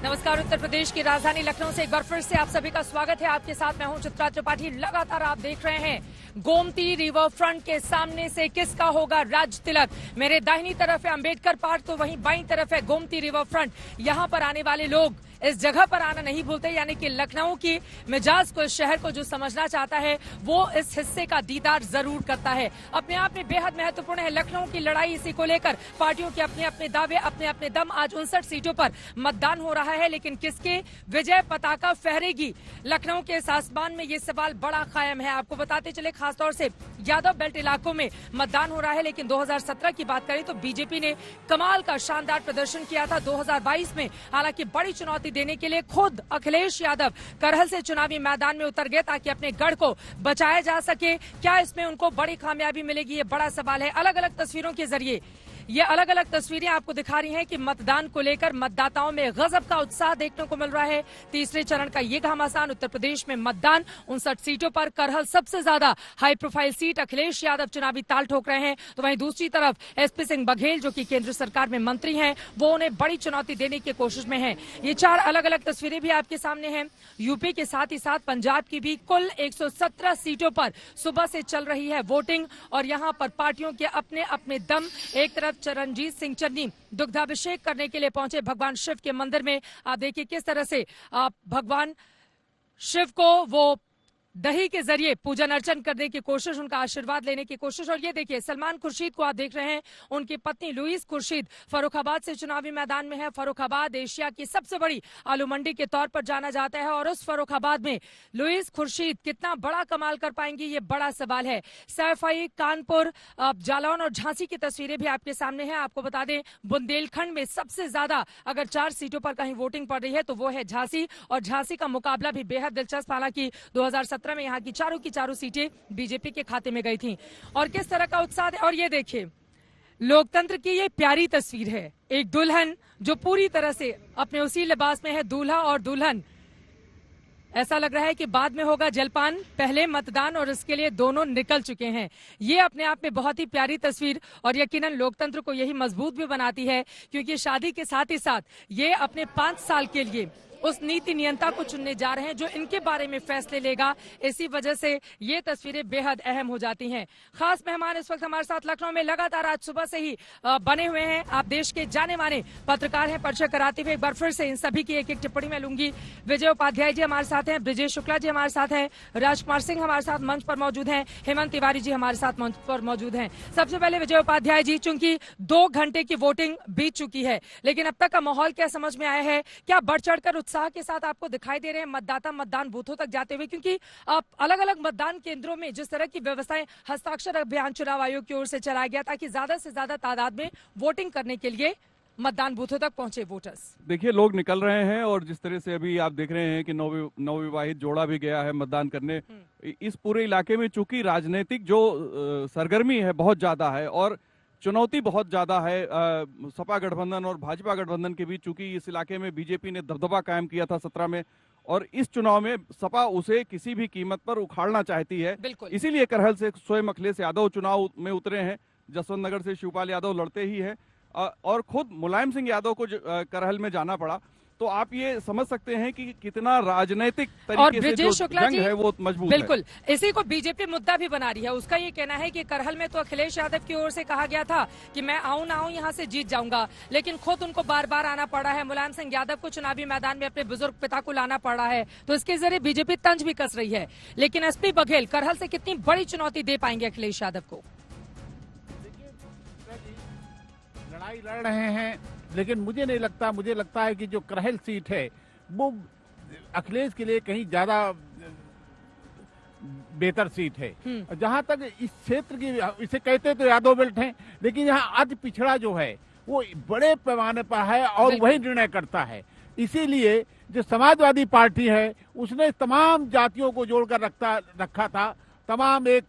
नमस्कार। उत्तर प्रदेश की राजधानी लखनऊ से एक बार फिर से आप सभी का स्वागत है। आपके साथ मैं हूं चित्रा त्रिपाठी। लगातार आप देख रहे हैं गोमती रिवर फ्रंट के सामने से किसका होगा राज तिलक। मेरे दाहिनी तरफ है अंबेडकर पार्क, तो वहीं बाईं तरफ है गोमती रिवर फ्रंट। यहां पर आने वाले लोग इस जगह पर आना नहीं भूलते, यानी कि लखनऊ की मिजाज को, इस शहर को जो समझना चाहता है वो इस हिस्से का दीदार जरूर करता है। अपने आप में बेहद महत्वपूर्ण है लखनऊ की लड़ाई। इसी को लेकर पार्टियों के अपने अपने दावे, अपने अपने दम। आज 59 सीटों पर मतदान हो रहा है, लेकिन किसके विजय पताका फहरेगी लखनऊ के इस आसमान में, ये सवाल बड़ा कायम है। आपको बताते चले, खासतौर से यादव बेल्ट इलाकों में मतदान हो रहा है, लेकिन 2017 की बात करें तो बीजेपी ने कमाल का शानदार प्रदर्शन किया था। 2022 में हालांकि बड़ी चुनौती देने के लिए खुद अखिलेश यादव करहल से चुनावी मैदान में उतर गए ताकि अपने गढ़ को बचाया जा सके। क्या इसमें उनको बड़ी कामयाबी मिलेगी, ये बड़ा सवाल है। अलग अलग तस्वीरों के जरिए ये अलग अलग तस्वीरें आपको दिखा रही हैं कि मतदान को लेकर मतदाताओं में गजब का उत्साह देखने को मिल रहा है। तीसरे चरण का ये घमासान उत्तर प्रदेश में मतदान 59 सीटों पर, करहल सबसे ज्यादा high profile seat, Akhilesh Yadav चुनावी ताल ठोक रहे हैं। तो वहीं दूसरी तरफ एसपी सिंह बघेल जो कि केंद्र सरकार में मंत्री हैं, वो उन्हें बड़ी चुनौती देने की कोशिश में हैं। ये चार अलग अलग तस्वीरें भी आपके सामने हैं। यूपी के साथ ही साथ पंजाब की भी कुल 117 सीटों पर सुबह से चल रही है वोटिंग, और यहाँ पर पार्टियों के अपने अपने दम। एक तरफ चरणजीत सिंह चन्नी दुग्धाभिषेक करने के लिए पहुंचे भगवान शिव के मंदिर में। आप देखिए किस तरह से भगवान शिव को वो दही के जरिए पूजन अर्चन करने की कोशिश, उनका आशीर्वाद लेने की कोशिश। और ये देखिए सलमान खुर्शीद को आप देख रहे हैं, उनकी पत्नी लुईस खुर्शीद फर्रुखाबाद से चुनावी मैदान में है। फर्रुखाबाद एशिया की सबसे बड़ी आलू मंडी के तौर पर जाना जाता है, और उस फर्रुखाबाद में लुईस खुर्शीद कितना बड़ा कमाल कर पाएंगी, ये बड़ा सवाल है। सैफई, कानपुर, जालौन और झांसी की तस्वीरें भी आपके सामने है। आपको बता दें बुंदेलखंड में सबसे ज्यादा अगर 4 सीटों पर कहीं वोटिंग पड़ रही है तो वो है झांसी, और झांसी का मुकाबला भी बेहद दिलचस्प। हालांकि 2017 में यहाँ की चारों सीटें बीजेपी के खाते में गई थीं, और किस तरह का उत्साह है। और ये देखिए लोकतंत्र की ये प्यारी तस्वीर है, एक दुल्हन जो पूरी तरह से अपने उसी लिबास में है, दूल्हा और दुल्हन। ऐसा लग रहा है कि बाद में होगा जलपान, पहले मतदान, और इसके लिए दोनों निकल चुके हैं। ये अपने आप में बहुत ही प्यारी तस्वीर, और यकीनन लोकतंत्र को यही मजबूत भी बनाती है, क्योंकि शादी के साथ ही साथ ये अपने 5 साल के लिए उस नीति नियंता को चुनने जा रहे हैं जो इनके बारे में फैसले लेगा। इसी वजह से ये तस्वीरें बेहद अहम हो जाती हैं। खास मेहमान इस वक्त हमारे साथ लखनऊ में लगातार आज सुबह से ही बने हुए हैं। आप देश के जाने माने पत्रकार हैं। परिचय कराते हुए एक बार फिर से इन सभी की एक एक टिप्पणी में लूंगी। विजय उपाध्याय जी हमारे साथ हैं, ब्रिजेश शुक्ला जी हमारे साथ हैं, राजकुमार सिंह हमारे साथ मंच पर मौजूद हैं, हेमंत तिवारी जी हमारे साथ मंच पर मौजूद हैं। सबसे पहले विजय उपाध्याय जी, चूंकि 2 घंटे की वोटिंग बीत चुकी है, लेकिन अब तक का माहौल क्या समझ में आया है? क्या बढ़ चढ़कर उत्साह के साथ आपको दिखाई दे रहे हैं मतदाता मतदान बूथों तक जाते हुए? क्योंकि अलग अलग मतदान केंद्रों में जिस तरह की व्यवस्थाएं, हस्ताक्षर अभियान चुनाव आयोग की ओर से चलाया गया ताकि ज्यादा से ज्यादा तादाद में वोटिंग करने के लिए मतदान बूथों तक पहुंचे वोटर्स। देखिए लोग निकल रहे हैं, और जिस तरह से अभी आप देख रहे हैं कि नवविवाहित जोड़ा भी गया है मतदान करने। इस पूरे इलाके में चूंकि राजनीतिक जो सरगर्मी है बहुत ज्यादा है, और चुनौती बहुत ज्यादा है सपा गठबंधन और भाजपा गठबंधन के बीच। चूंकि इस इलाके में बीजेपी ने दबदबा कायम किया था 17 में, और इस चुनाव में सपा उसे किसी भी कीमत पर उखाड़ना चाहती है। इसीलिए करहल से स्वयं अखिलेश यादव चुनाव में उतरे हैं। जसवंत नगर से शिवपाल यादव लड़ते ही है, और खुद मुलायम सिंह यादव को करहल में जाना पड़ा। तो आप ये समझ सकते हैं कि कितना राजनीतिक तरीके से जो जंग है वो मजबूत है। बिल्कुल, इसी को बीजेपी मुद्दा भी बना रही है। उसका ये कहना है कि करहल में तो अखिलेश यादव की ओर से कहा गया था कि मैं आऊं ना आऊं यहाँ से जीत जाऊंगा, लेकिन खुद उनको बार बार आना पड़ा है। मुलायम सिंह यादव को चुनावी मैदान में अपने बुजुर्ग पिता को लाना पड़ा है, तो इसके जरिए बीजेपी तंज भी कस रही है। लेकिन एसपी बघेल करहल से कितनी बड़ी चुनौती दे पाएंगे अखिलेश यादव को? लड़ाई लड़ रहे हैं, लेकिन मुझे नहीं लगता, मुझे लगता है कि जो करहल सीट है वो अखिलेश के लिए कहीं ज्यादा बेहतर सीट है। जहां तक इस क्षेत्र की, इसे कहते तो यादव बेल्ट है, लेकिन यहाँ अति पिछड़ा जो है वो बड़े पैमाने पर है, और वही निर्णय करता है। इसीलिए जो समाजवादी पार्टी है उसने तमाम जातियों को जोड़कर रखा था, तमाम एक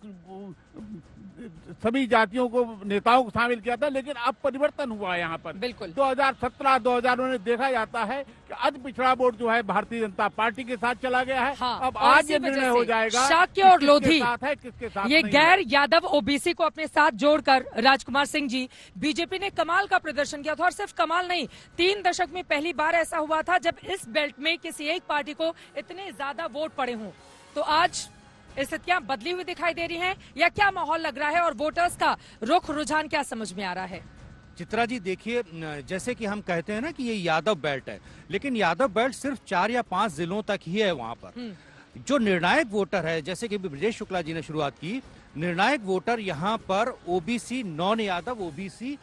सभी जातियों को, नेताओं को शामिल किया था, लेकिन अब परिवर्तन हुआ है यहाँ पर। बिल्कुल। 2017-2000 में देखा जाता है कि अति पिछड़ा वोट जो है भारतीय जनता पार्टी के साथ चला गया है। हाँ, अब आज ये निर्णय हो जाएगा शाक्य और लोधी किसके साथ ये नहीं गैर है। यादव ओबीसी को अपने साथ जोड़कर राजकुमार सिंह जी, बीजेपी ने कमाल का प्रदर्शन किया था। और सिर्फ कमाल नहीं, 3 दशक में पहली बार ऐसा हुआ था जब इस बेल्ट में किसी एक पार्टी को इतने ज्यादा वोट पड़े हों। तो आज स्थितियां बदली हुई दिखाई दे रही हैं, या क्या माहौल लग रहा है और वोटर्स का रुख रुझान क्या समझ में आ रहा है? चित्रा जी देखिए, जैसे कि हम कहते हैं ना कि ये यादव बेल्ट है, लेकिन यादव बेल्ट सिर्फ 4 या 5 जिलों तक ही है। वहां पर जो निर्णायक वोटर है, जैसे कि ब्रजेश शुक्ला जी ने शुरुआत की, निर्णायक वोटर यहाँ पर ओबीसी, नॉन यादव ओबीसी,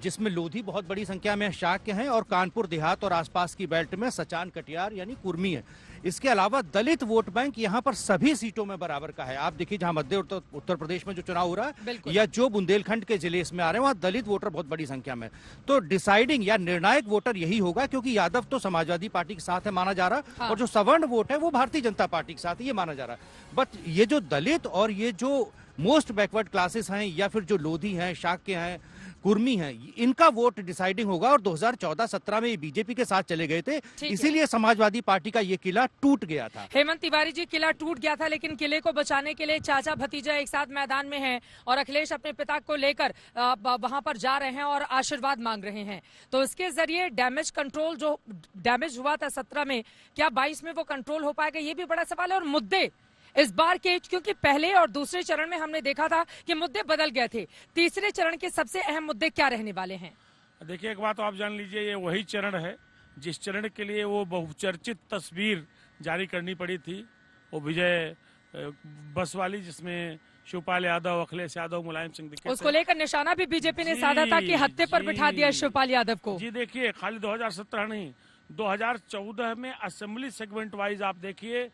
जिसमें लोधी बहुत बड़ी संख्या में शाक्य हैं, और कानपुर देहात और आसपास की बेल्ट में सचान, कटियार यानी कुर्मी है। इसके अलावा दलित वोट बैंक यहाँ पर सभी सीटों में बराबर का है। आप देखिए, जहां मध्य उत्तर प्रदेश में जो चुनाव हो रहा है, या जो बुंदेलखंड के जिले इसमें आ रहे हैं, वहां दलित वोटर बहुत बड़ी संख्या में। तो डिसाइडिंग या निर्णायक वोटर यही होगा, क्योंकि यादव तो समाजवादी पार्टी के साथ है माना जा रहा, हाँ। और जो सवर्ण वोट है वो भारतीय जनता पार्टी के साथ ये माना जा रहा है। बट ये जो दलित और ये जो मोस्ट बैकवर्ड क्लासेस हैं, या फिर जो लोधी हैं, शाक्य हैं, कुर्मी हैं, इनका वोट डिसाइडिंग होगा। और 2014-17 में ये बीजेपी के साथ चले गए थे, इसीलिए समाजवादी पार्टी का ये किला टूट गया था। हेमंत तिवारी जी, किला टूट गया था, लेकिन किले को बचाने के लिए चाचा भतीजा एक साथ मैदान में हैं और अखिलेश अपने पिता को लेकर वहां पर जा रहे हैं और आशीर्वाद मांग रहे हैं। तो इसके जरिए डैमेज कंट्रोल जो डैमेज हुआ था 17 में, क्या 22 में वो कंट्रोल हो पाएगा, ये भी बड़ा सवाल है। और मुद्दे इस बार के, क्योंकि पहले और दूसरे चरण में हमने देखा था कि मुद्दे बदल गए थे, तीसरे चरण के सबसे अहम मुद्दे क्या रहने वाले हैं? देखिए, एक बात तो आप जान लीजिए, ये वही चरण है जिस चरण के लिए वो बहुचर्चित तस्वीर जारी करनी पड़ी थी, वो विजय बस वाली, जिसमें शिवपाल यादव, अखिलेश यादव, मुलायम सिंह दिखे। उसको लेकर निशाना भी बीजेपी ने साधा था कि हत्थे पर बिठा दिया शिवपाल यादव को। जी देखिए, खाली 2017 नहीं, 2014 में असेंबली सेगमेंट वाइज आप देखिए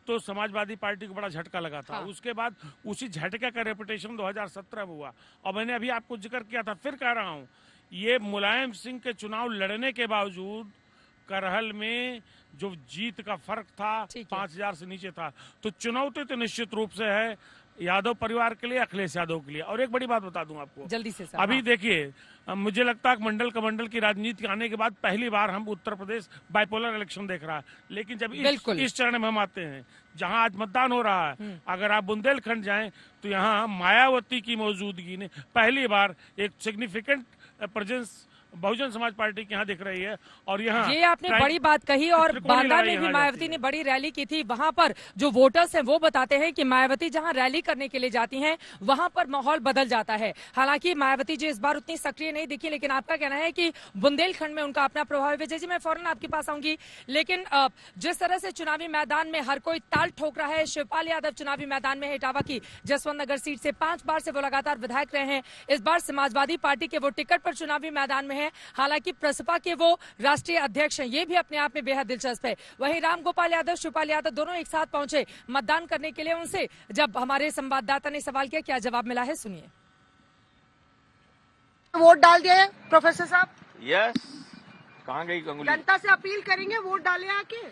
तो समाजवादी पार्टी को बड़ा झटका लगा था। हाँ। उसके बाद उसी झटके का रेपुटेशन 2017 में हुआ। और मैंने अभी आपको जिक्र किया था, फिर कह रहा हूं, ये मुलायम सिंह के चुनाव लड़ने के बावजूद करहल में जो जीत का फर्क था 5000 से नीचे था। तो चुनौती तो निश्चित रूप से है यादव परिवार के लिए, अखिलेश यादव के लिए। और एक बड़ी बात बता दूं आपको जल्दी से सर, अभी हाँ। देखिए, मुझे लगता है मंडल कमंडल की राजनीति आने के बाद पहली बार हम उत्तर प्रदेश बाइपोलर इलेक्शन देख रहा है। लेकिन जब इस चरण में हम आते हैं जहां आज मतदान हो रहा है, अगर आप बुंदेलखंड जाएं तो यहाँ मायावती की मौजूदगी ने पहली बार एक significant presence Bahujan Samaj party की यहाँ दिख रही है। और यहाँ ये आपने बड़ी बात कही। और बांदा में भी मायावती ने बड़ी रैली की थी। वहां पर जो वोटर्स हैं वो बताते हैं कि मायावती जहां रैली करने के लिए जाती हैं, वहां पर माहौल बदल जाता है। हालांकि मायावती जी इस बार उतनी सक्रिय नहीं दिखी, लेकिन आपका कहना है कि बुंदेलखंड में उनका अपना प्रभाव है। विजय जी, मैं फौरन आपके पास आऊंगी, लेकिन जिस तरह से चुनावी मैदान में हर कोई ताल ठोक रहा है, शिवपाल यादव चुनावी मैदान में है, इटावा की जसवंत नगर सीट से 5 बार से वो लगातार विधायक रहे हैं। इस बार समाजवादी पार्टी के वो टिकट पर चुनावी मैदान में है। हालांकि प्रसपा के वो राष्ट्रीय अध्यक्ष हैं, ये भी अपने आप में बेहद दिलचस्प है। वहीं रामगोपाल यादव, शिवपाल यादव दोनों एक साथ पहुंचे मतदान करने के लिए। उनसे जब हमारे संवाददाता ने सवाल किया, क्या जवाब मिला है, सुनिए। वोट डाल दिया है प्रोफेसर साहब? यस। कहाँ गई गंगुली? जनता से अपील करेंगे वोट डाले आके।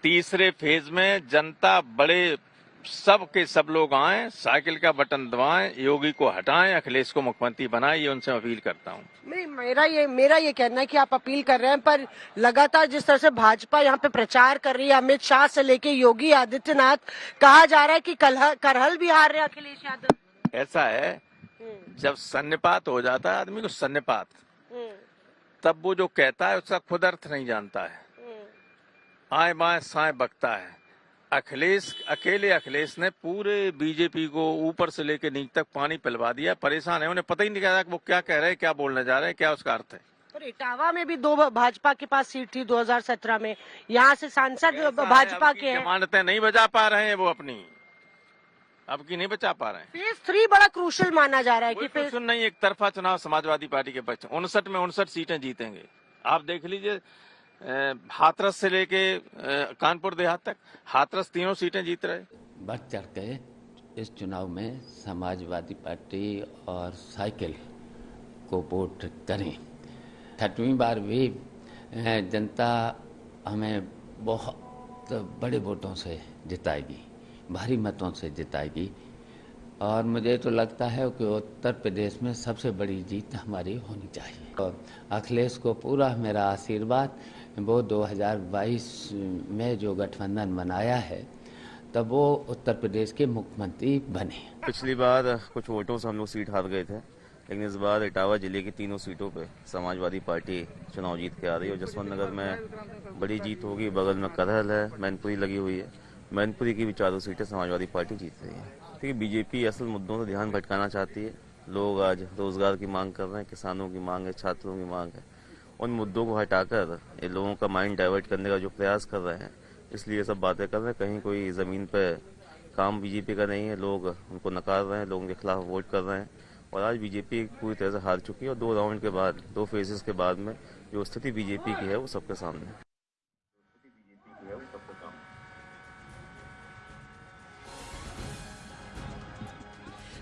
तीसरे फेज में जनता बड़े सब के सब लोग आए, साइकिल का बटन दबाएं, योगी को हटाएं, अखिलेश को मुख्यमंत्री बनाएं, ये उनसे अपील करता हूं। नहीं, मेरा ये कहना है कि आप अपील कर रहे हैं, पर लगातार जिस तरह से भाजपा यहाँ पे प्रचार कर रही है, अमित शाह से लेके योगी आदित्यनाथ, कहा जा रहा है कि करहल भी हार रहे हैं अखिलेश यादव। ऐसा है, जब सन्निपात हो जाता है आदमी को, सन्निपात, तब वो जो कहता है उसका खुद अर्थ नहीं जानता है, आए बाएं साएं बकता है। अकेले अखिलेश ने पूरे बीजेपी को ऊपर से लेकर नीचे तक पानी पिलवा दिया। परेशान है, उन्हें पता ही नहीं चला कि वो क्या कह रहे हैं, क्या बोलने जा रहे हैं, क्या उसका अर्थ है। पर इटावा में भी 2 भाजपा के पास सीट थी 2017 में, यहाँ से सांसद भाजपा के हैं। जमानतें नहीं बचा पा रहे हैं वो अपनी, अब की नहीं बचा पा रहे हैं। फेज 3 बड़ा क्रूशल माना जा रहा है कि फेज नहीं, एक तरफा चुनाव समाजवादी पार्टी के पक्ष, 59 में 59 सीटें जीतेंगे। आप देख लीजिए, हाथरस से लेके कानपुर देहात तक, हाथरस 3 सीटें जीत रहे। बढ़ चढ़ के इस चुनाव में समाजवादी पार्टी और साइकिल को वोट करें। 6वीं बार भी जनता हमें बहुत बड़े वोटों से जिताएगी, भारी मतों से जिताएगी। और मुझे तो लगता है कि उत्तर प्रदेश में सबसे बड़ी जीत हमारी होनी चाहिए। और अखिलेश को पूरा मेरा आशीर्वाद, वो 2022 में जो गठबंधन बनाया है तब वो उत्तर प्रदेश के मुख्यमंत्री बने। पिछली बार कुछ वोटों से हम लोग सीट हार गए थे, लेकिन इस बार इटावा जिले की तीनों सीटों पे समाजवादी पार्टी चुनाव जीत के आ रही है। और जसवंत नगर में बड़ी जीत होगी, बगल में करहल है, मैनपुरी लगी हुई है, मैनपुरी की भी चारों सीटें समाजवादी पार्टी जीत रही है। क्योंकि बीजेपी असल मुद्दों से ध्यान भटकाना चाहती है। लोग आज रोजगार की मांग कर रहे हैं, किसानों की मांग है, छात्रों की मांग है। उन मुद्दों को हटाकर ये लोगों का माइंड डाइवर्ट करने का जो प्रयास कर रहे हैं, इसलिए ये सब बातें कर रहे हैं। कहीं कोई जमीन पे काम बीजेपी का नहीं है, लोग उनको नकार रहे हैं, लोगों के खिलाफ वोट कर रहे हैं। और आज बीजेपी पूरी तरह से हार चुकी है और 2 राउंड के बाद, 2 फेजेस के बाद में जो स्थिति बीजेपी की है वो सबके सामने है।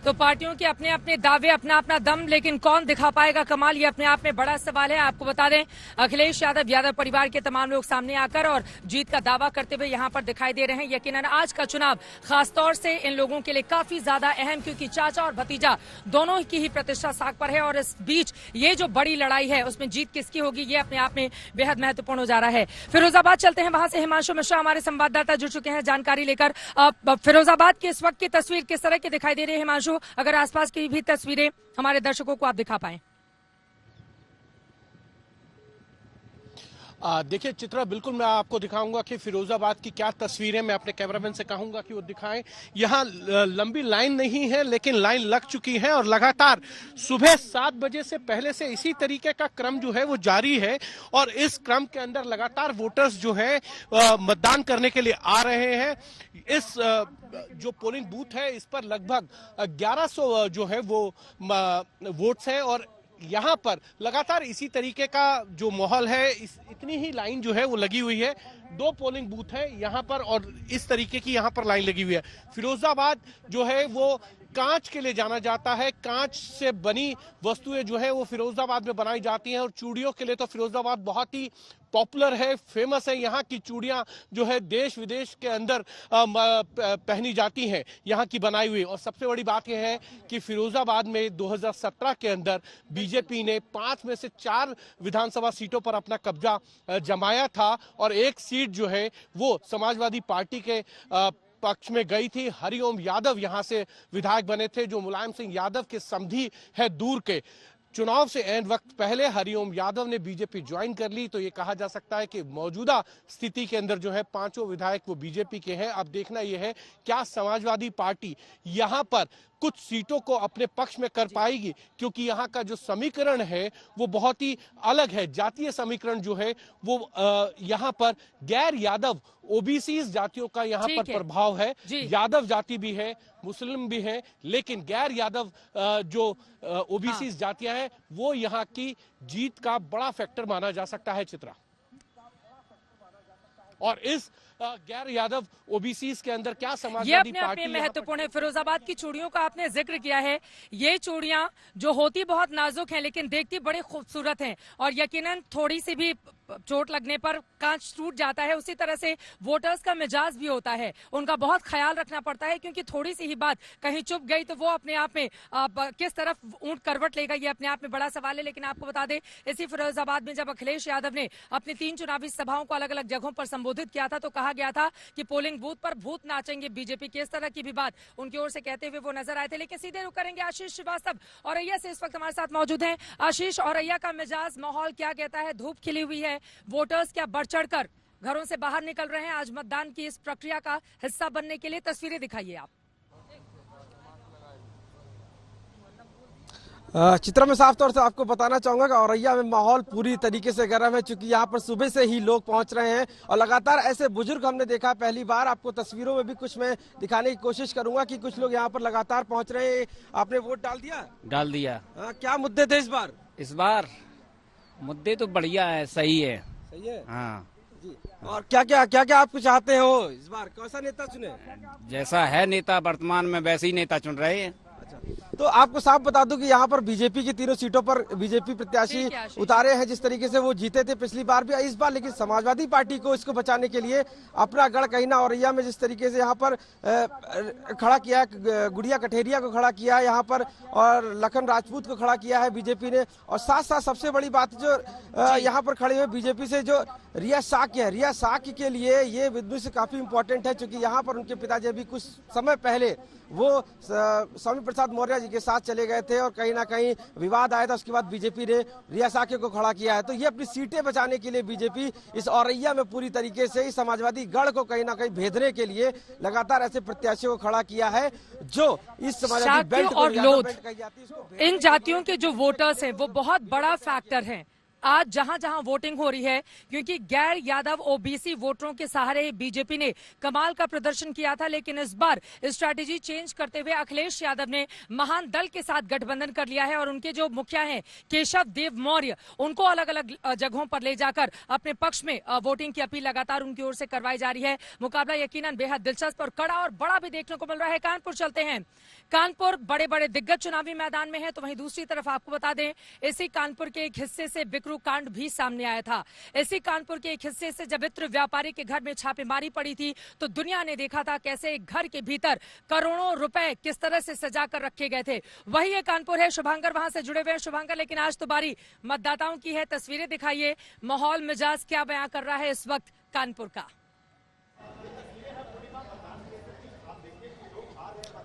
तो पार्टियों के अपने अपने दावे, अपना अपना दम, लेकिन कौन दिखा पाएगा कमाल, ये अपने आप में बड़ा सवाल है। आपको बता दें, अखिलेश यादव परिवार के तमाम लोग सामने आकर और जीत का दावा करते हुए यहां पर दिखाई दे रहे हैं। यकीनन आज का चुनाव खासतौर से इन लोगों के लिए काफी ज्यादा अहम, क्योंकि चाचा और भतीजा दोनों की ही प्रतिष्ठा साख पर है। और इस बीच ये जो बड़ी लड़ाई है उसमें जीत किसकी होगी, ये अपने आप में बेहद महत्वपूर्ण हो जा रहा है। फिरोजाबाद चलते हैं, वहां से हिमांशु मिश्रा हमारे संवाददाता जुड़ चुके हैं जानकारी लेकर। फिरोजाबाद की इस वक्त की तस्वीर किस तरह की दिखाई दे रही है हिमांशु, अगर आसपास की भी तस्वीरें हमारे दर्शकों को आप दिखा पाएं? देखिए चित्रा, बिल्कुल मैं आपको दिखाऊंगा कि फिरोजाबाद की क्या तस्वीरें, मैं अपने कैमरामैन से कहूंगा कि वो दिखाएं। यहाँ लंबी लाइन नहीं है, लेकिन लाइन लग चुकी है और लगातार सुबह 7 बजे से पहले से इसी तरीके का क्रम जो है वो जारी है। और इस क्रम के अंदर लगातार वोटर्स जो है मतदान करने के लिए आ रहे हैं। इस जो पोलिंग बूथ है इस पर लगभग 1100 जो है वो वोट्स हैं और यहाँ पर लगातार इसी तरीके का जो माहौल है, इतनी ही लाइन जो है वो लगी हुई है। 2 पोलिंग बूथ है यहाँ पर और इस तरीके की यहाँ पर लाइन लगी हुई है। फिरोजाबाद जो है वो कांच के लिए जाना जाता है। कांच से बनी वस्तुएं जो है वो फिरोजाबाद में बनाई जाती हैं और चूड़ियों के लिए तो फिरोजाबाद बहुत ही पॉपुलर है, फेमस है। यहाँ की चूड़ियां जो है देश विदेश के अंदर पहनी जाती हैं, यहाँ की बनाई हुई। और सबसे बड़ी बात यह है कि फिरोजाबाद में 2017 के अंदर बीजेपी ने 5 में से 4 विधानसभा सीटों पर अपना कब्जा जमाया था और एक सीट जो है वो समाजवादी पार्टी के पक्ष में गई थी। हरिओम यादव यहां से विधायक बने थे, जो मुलायम सिंह यादव के समधी है दूर के। चुनाव से एंड वक्त पहले हरिओम यादव ने बीजेपी ज्वाइन कर ली, तो ये कहा जा सकता है कि मौजूदा स्थिति के अंदर जो है 5 विधायक वो बीजेपी के हैं। अब देखना यह है क्या समाजवादी पार्टी यहाँ पर कुछ सीटों को अपने पक्ष में कर पाएगी, क्योंकि यहाँ का जो समीकरण है वो बहुत ही अलग है। जातीय समीकरण जो है वो यहाँ पर गैर यादव ओबीसी जातियों का यहाँ पर प्रभाव है। यादव जाति भी है, मुस्लिम भी है, लेकिन गैर यादव जो ओबीसी जातियां हैं वो यहाँ की जीत का बड़ा फैक्टर माना जा सकता है चित्रा। और इस गैर यादव ओबीसी के अंदर क्या समाजवादी पार्टी महत्वपूर्ण है। फिरोजाबाद की चूड़ियों का आपने जिक्र किया है। ये चूड़ियां जो होती बहुत नाजुक हैं लेकिन देखती बड़ी खूबसूरत हैं और यकीनन थोड़ी सी भी चोट लगने पर कांच टूट जाता है। उसी तरह से वोटर्स का मिजाज भी होता है, उनका बहुत ख्याल रखना पड़ता है, क्योंकि थोड़ी सी ही बात कहीं चुप गई तो वो अपने आप में किस तरफ ऊंट करवट लेगा, ये अपने आप में बड़ा सवाल है। लेकिन आपको बता दें, इसी फिरोजाबाद में जब अखिलेश यादव ने अपनी 3 चुनावी सभाओं को अलग अलग जगहों पर संबोधित किया था तो कहा गया था कि पोलिंग बूथ पर भूत नाचेंगे बीजेपी की, इस तरह की भी बात उनकी ओर से कहते हुए वो नजर आए थे। लेकिन सीधे रुक करेंगे आशीष श्रीवास्तव औरैया से, इस वक्त हमारे साथ मौजूद हैं। आशीष, औरैया का मिजाज माहौल क्या कहता है? धूप खिली हुई है, वोटर्स क्या बढ़ चढ़कर घरों से बाहर निकल रहे हैं आज मतदान की इस प्रक्रिया का हिस्सा बनने के लिए? तस्वीरें दिखाइए आप। चित्रा में साफ तौर से आपको बताना चाहूंगा कि औरैया में माहौल पूरी तरीके से गर्म है, चूंकि यहाँ पर सुबह से ही लोग पहुंच रहे हैं और लगातार ऐसे बुजुर्ग हमने देखा पहली बार। आपको तस्वीरों में भी कुछ मैं दिखाने की कोशिश करूंगा कि कुछ लोग यहाँ पर लगातार पहुंच रहे हैं। आपने वोट डाल दिया? डाल दिया। क्या मुद्दे थे इस बार? इस बार मुद्दे तो बढ़िया है, सही है। सही है, हाँ जी। और क्या क्या आप कुछ चाहते हो इस बार? कैसा नेता चुने? जैसा है नेता वर्तमान में वैसे ही नेता चुन रहे हैं। अच्छा, तो आपको साफ बता दूं कि यहाँ पर बीजेपी की तीनों सीटों पर बीजेपी प्रत्याशी उतारे हैं, जिस तरीके से वो जीते थे पिछली बार भी, इस बार लेकिन समाजवादी पार्टी को इसको बचाने के लिए अपना गढ़ कहीना औरैया में जिस तरीके से यहाँ पर खड़ा किया, गुड़िया कठेरिया को खड़ा किया है यहाँ पर, और लखन राजपूत को खड़ा किया है बीजेपी ने, और साथ साथ सबसे बड़ी बात जो यहाँ पर खड़े हुए बीजेपी से जो रिया साक्य है, रिया साक्य के लिए ये विध्वंस काफी इंपॉर्टेंट है, क्योंकि यहाँ पर उनके पिताजी अभी कुछ समय पहले वो स्वामी प्रसाद मौर्य जी के साथ चले गए थे और कहीं ना कहीं विवाद आया था, उसके बाद बीजेपी ने रिया साक्य को खड़ा किया है। तो ये अपनी सीटें बचाने के लिए बीजेपी इस औरैया में पूरी तरीके से इस समाजवादी गढ़ को कहीं ना कहीं भेदने के लिए लगातार ऐसे प्रत्याशियों को खड़ा किया है जो इस समाजवादी बेल्ट और लोध, इन जातियों के जो वोटर्स हैं वो बहुत बड़ा फैक्टर है आज जहां जहां वोटिंग हो रही है, क्योंकि गैर यादव ओबीसी वोटरों के सहारे बीजेपी ने कमाल का प्रदर्शन किया था, लेकिन इस बार स्ट्रैटेजी चेंज करते हुए अखिलेश यादव ने महान दल के साथ गठबंधन कर लिया है और उनके जो मुखिया हैं केशव देव मौर्य, उनको अलग अलग जगहों पर ले जाकर अपने पक्ष में वोटिंग की अपील लगातार उनकी ओर से करवाई जा रही है। मुकाबला यकीनन बेहद दिलचस्प और कड़ा और बड़ा भी देखने को मिल रहा है। कानपुर चलते हैं। कानपुर बड़े बड़े दिग्गज चुनावी मैदान में है, तो वहीं दूसरी तरफ आपको बता दें इसी कानपुर के एक हिस्से से कांड भी सामने आया था। इसी कानपुर के एक हिस्से से जब इत्र व्यापारी के घर में छापेमारी पड़ी थी तो दुनिया ने देखा था कैसे एक घर के भीतर करोड़ों रुपए किस तरह से सजा कर रखे गए थे। वही ये कानपुर है। शुभांकर वहां से जुड़े हुए हैं। शुभांकर, लेकिन आज तो बारी मतदाताओं की है, तस्वीरें दिखाइए, माहौल मिजाज क्या बयां कर रहा है इस वक्त कानपुर का?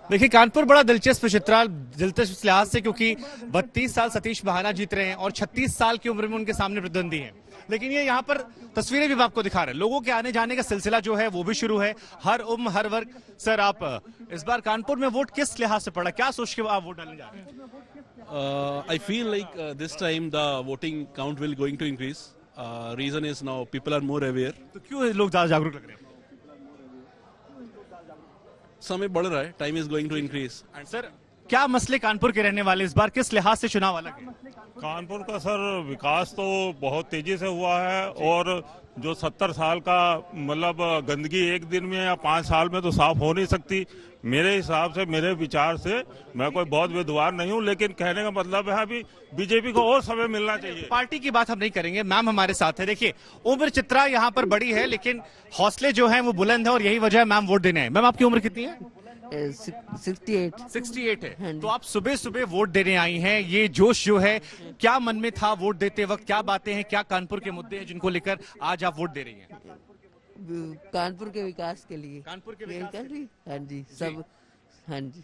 देखिए, कानपुर बड़ा दिलचस्प चित्रा, दिलचस्प इस लिहाज से क्योंकि 32 साल सतीश महाना जीत रहे हैं और 36 साल की उम्र में उनके सामने प्रतिद्वंदी हैं। लेकिन ये यहाँ पर तस्वीरें भी आपको दिखा रहे हैं, लोगों के आने जाने का सिलसिला जो है वो भी शुरू है, हर उम्र हर वर्ग। सर, आप इस बार कानपुर में वोट किस लिहाज से पड़ा, क्या सोच के आप वोट डालने जा रहे हैं? I feel like this time the voting count will going to increase. Reason is now people are more aware. तो क्यों लोग ज्यादा जागरूक लग रहे हैं? समय बढ़ रहा है, time is going to increase. And sir, क्या मसले कानपुर के रहने वाले इस बार किस लिहाज से चुनाव अलग है? कानपुर का सर विकास तो बहुत तेजी से हुआ है और जो 70 साल का मतलब गंदगी एक दिन में या 5 साल में तो साफ हो नहीं सकती। मेरे हिसाब से, मेरे विचार से, मैं कोई बहुत विद्वान नहीं हूं, लेकिन कहने का मतलब है अभी बीजेपी को और समय मिलना चाहिए। पार्टी की बात हम नहीं करेंगे, मैम हमारे साथ है। देखिए, उम्र चित्रा यहाँ पर बड़ी है लेकिन हौसले जो हैं वो बुलंद है और यही वजह है मैम वोट देने हैं। मैम, आपकी उम्र कितनी है? 68 है। तो आप सुबह सुबह वोट देने आई हैं, ये जोश जो है क्या मन में था वोट देते वक्त, क्या बातें हैं, क्या कानपुर के मुद्दे हैं जिनको लेकर आज आप वोट दे रही हैं? कानपुर के विकास के लिए। कानपुर के विकास? हाँ जी, सब। हाँ जी,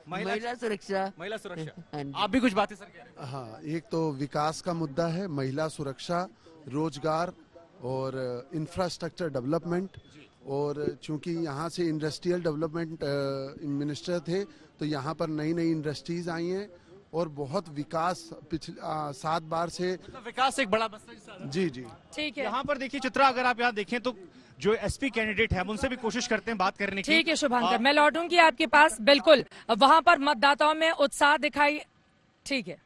महिला सुरक्षा। हाँ जी, आप भी कुछ बातें सर कह रहे हैं? हाँ, एक तो विकास का मुद्दा है, महिला सुरक्षा, रोजगार और इंफ्रास्ट्रक्चर डेवलपमेंट। और चूंकि यहाँ से इंडस्ट्रियल डेवलपमेंट मिनिस्टर थे तो यहाँ पर नई नई इंडस्ट्रीज आई हैं और बहुत विकास पिछले 7 बार से। मतलब विकास एक बड़ा मसला। जी जी, ठीक है। यहाँ पर देखिए चित्रा, अगर आप यहाँ देखें तो जो एसपी कैंडिडेट है हम उनसे भी कोशिश करते हैं बात करने की। ठीक है शुभांकर, मैं लौटूंगी आपके पास। बिल्कुल, वहां पर मतदाताओं में उत्साह दिखाई। ठीक है,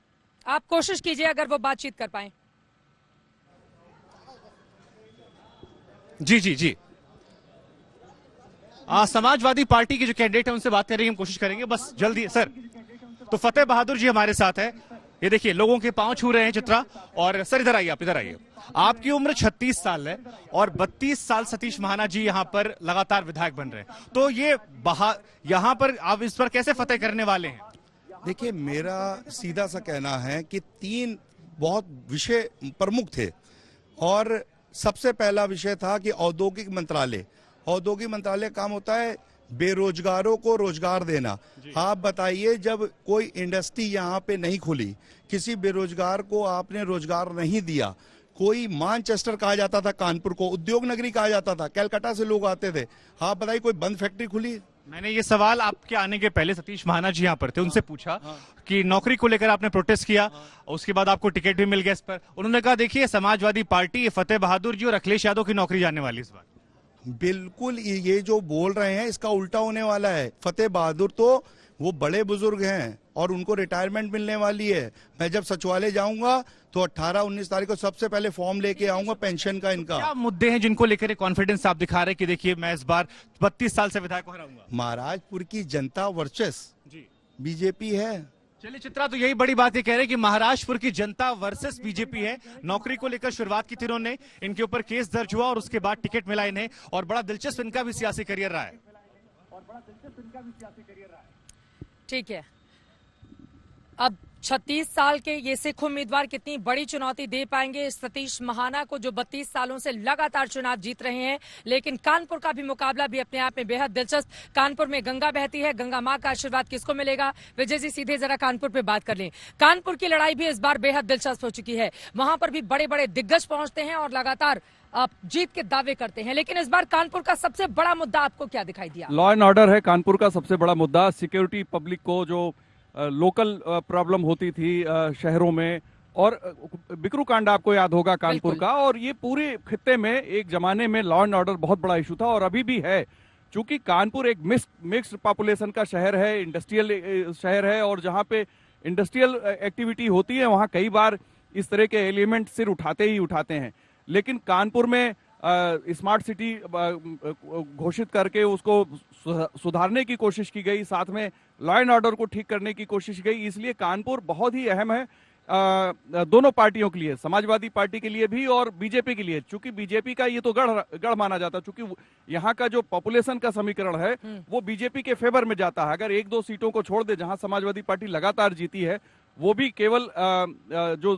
आप कोशिश कीजिए अगर वो बातचीत कर पाए। जी जी जी, समाजवादी पार्टी के जो कैंडिडेट है उनसे बात करेंगे, हम कोशिश करेंगे बस जल्दी। सर, तो फतेह बहादुर जी हमारे साथ है। ये देखिए, लोगों के पांव छू रहे हैं चित्रा। और सर इधर आइए, आप इधर आइए। आपकी उम्र 36 साल है और 32 साल सतीश महाना जी यहाँ पर लगातार विधायक बन रहे हैं, तो ये यहाँ पर आप इस पर कैसे फतेह करने वाले हैं? देखिए, मेरा सीधा सा कहना है कि 3 बहुत विषय प्रमुख थे और सबसे पहला विषय था कि औद्योगिक मंत्रालय। औद्योगिक मंत्रालय काम होता है बेरोजगारों को रोजगार देना। आप बताइए, जब कोई इंडस्ट्री यहाँ पे नहीं खुली, किसी बेरोजगार को आपने रोजगार नहीं दिया, कोई मानचेस्टर कहा जाता था कानपुर को, उद्योग नगरी कहा जाता था, कलकत्ता से लोग आते थे, आप बताइए कोई बंद फैक्ट्री खुली? मैंने ये सवाल आपके आने के पहले सतीश महाना जी यहाँ पर थे, उनसे पूछा कि नौकरी को लेकर आपने प्रोटेस्ट किया, उसके बाद आपको टिकट भी मिल गया इस पर। उन्होंने कहा देखिए, समाजवादी पार्टी फतेह बहादुर जी और अखिलेश यादव की नौकरी जाने वाली इस बार। बिल्कुल, ये जो बोल रहे हैं इसका उल्टा होने वाला है। फतेह बहादुर तो वो बड़े बुजुर्ग हैं और उनको रिटायरमेंट मिलने वाली है। मैं जब सचिवालय जाऊंगा तो 18-19 तारीख को सबसे पहले फॉर्म लेके आऊंगा पेंशन का। इनका क्या मुद्दे हैं जिनको लेकर कॉन्फिडेंस आप दिखा रहे हैं कि देखिए मैं इस बार 32 साल से विधायक हराऊंगा? महाराजपुर की जनता वर्चस्व बीजेपी है। चलिए चित्रा, तो यही बड़ी बात ये कह रहे हैं कि महाराष्ट्रपुर की जनता वर्सेस बीजेपी है। नौकरी को लेकर शुरुआत की थी इन्होंने, इनके ऊपर केस दर्ज हुआ और उसके बाद टिकट मिला इन्हें, और बड़ा दिलचस्प इनका भी सियासी करियर रहा है। ठीक है, अब 36 साल के ये सिख उम्मीदवार कितनी बड़ी चुनौती दे पाएंगे सतीश महाना को, जो 32 सालों से लगातार चुनाव जीत रहे हैं। लेकिन कानपुर का भी मुकाबला भी अपने आप में बेहद दिलचस्प। कानपुर में गंगा बहती है, गंगा मां का आशीर्वाद किसको मिलेगा? विजय जी सीधे जरा कानपुर पे बात कर लें। कानपुर की लड़ाई भी इस बार बेहद दिलचस्प हो चुकी है। वहां पर भी बड़े बड़े दिग्गज पहुंचते हैं और लगातार आप जीत के दावे करते हैं, लेकिन इस बार कानपुर का सबसे बड़ा मुद्दा आपको क्या दिखाई दिया? लॉ एंड ऑर्डर है कानपुर का सबसे बड़ा मुद्दा। सिक्योरिटी, पब्लिक को जो लोकल प्रॉब्लम होती थी शहरों में, और बिकरू कांड आपको याद होगा कानपुर का, और ये पूरे खित्ते में एक जमाने में लॉ एंड ऑर्डर बहुत बड़ा इशू था और अभी भी है। चूंकि कानपुर एक मिक्स्ड पॉपुलेशन का शहर है, इंडस्ट्रियल शहर है, और जहां पे इंडस्ट्रियल एक्टिविटी होती है वहां कई बार इस तरह के एलिमेंट सिर उठाते ही उठाते हैं। लेकिन कानपुर में स्मार्ट सिटी घोषित करके उसको सुधारने की कोशिश की गई, साथ में लॉ एंड ऑर्डर को ठीक करने की कोशिश की गई। इसलिए कानपुर बहुत ही अहम है दोनों पार्टियों के लिए, समाजवादी पार्टी के लिए भी और बीजेपी के लिए। चूंकि बीजेपी का ये तो गढ़ माना जाता है, चूंकि यहाँ का जो पॉपुलेशन का समीकरण है वो बीजेपी के फेवर में जाता है। अगर 1-2 सीटों को छोड़ दे जहां समाजवादी पार्टी लगातार जीती है, वो भी केवल जो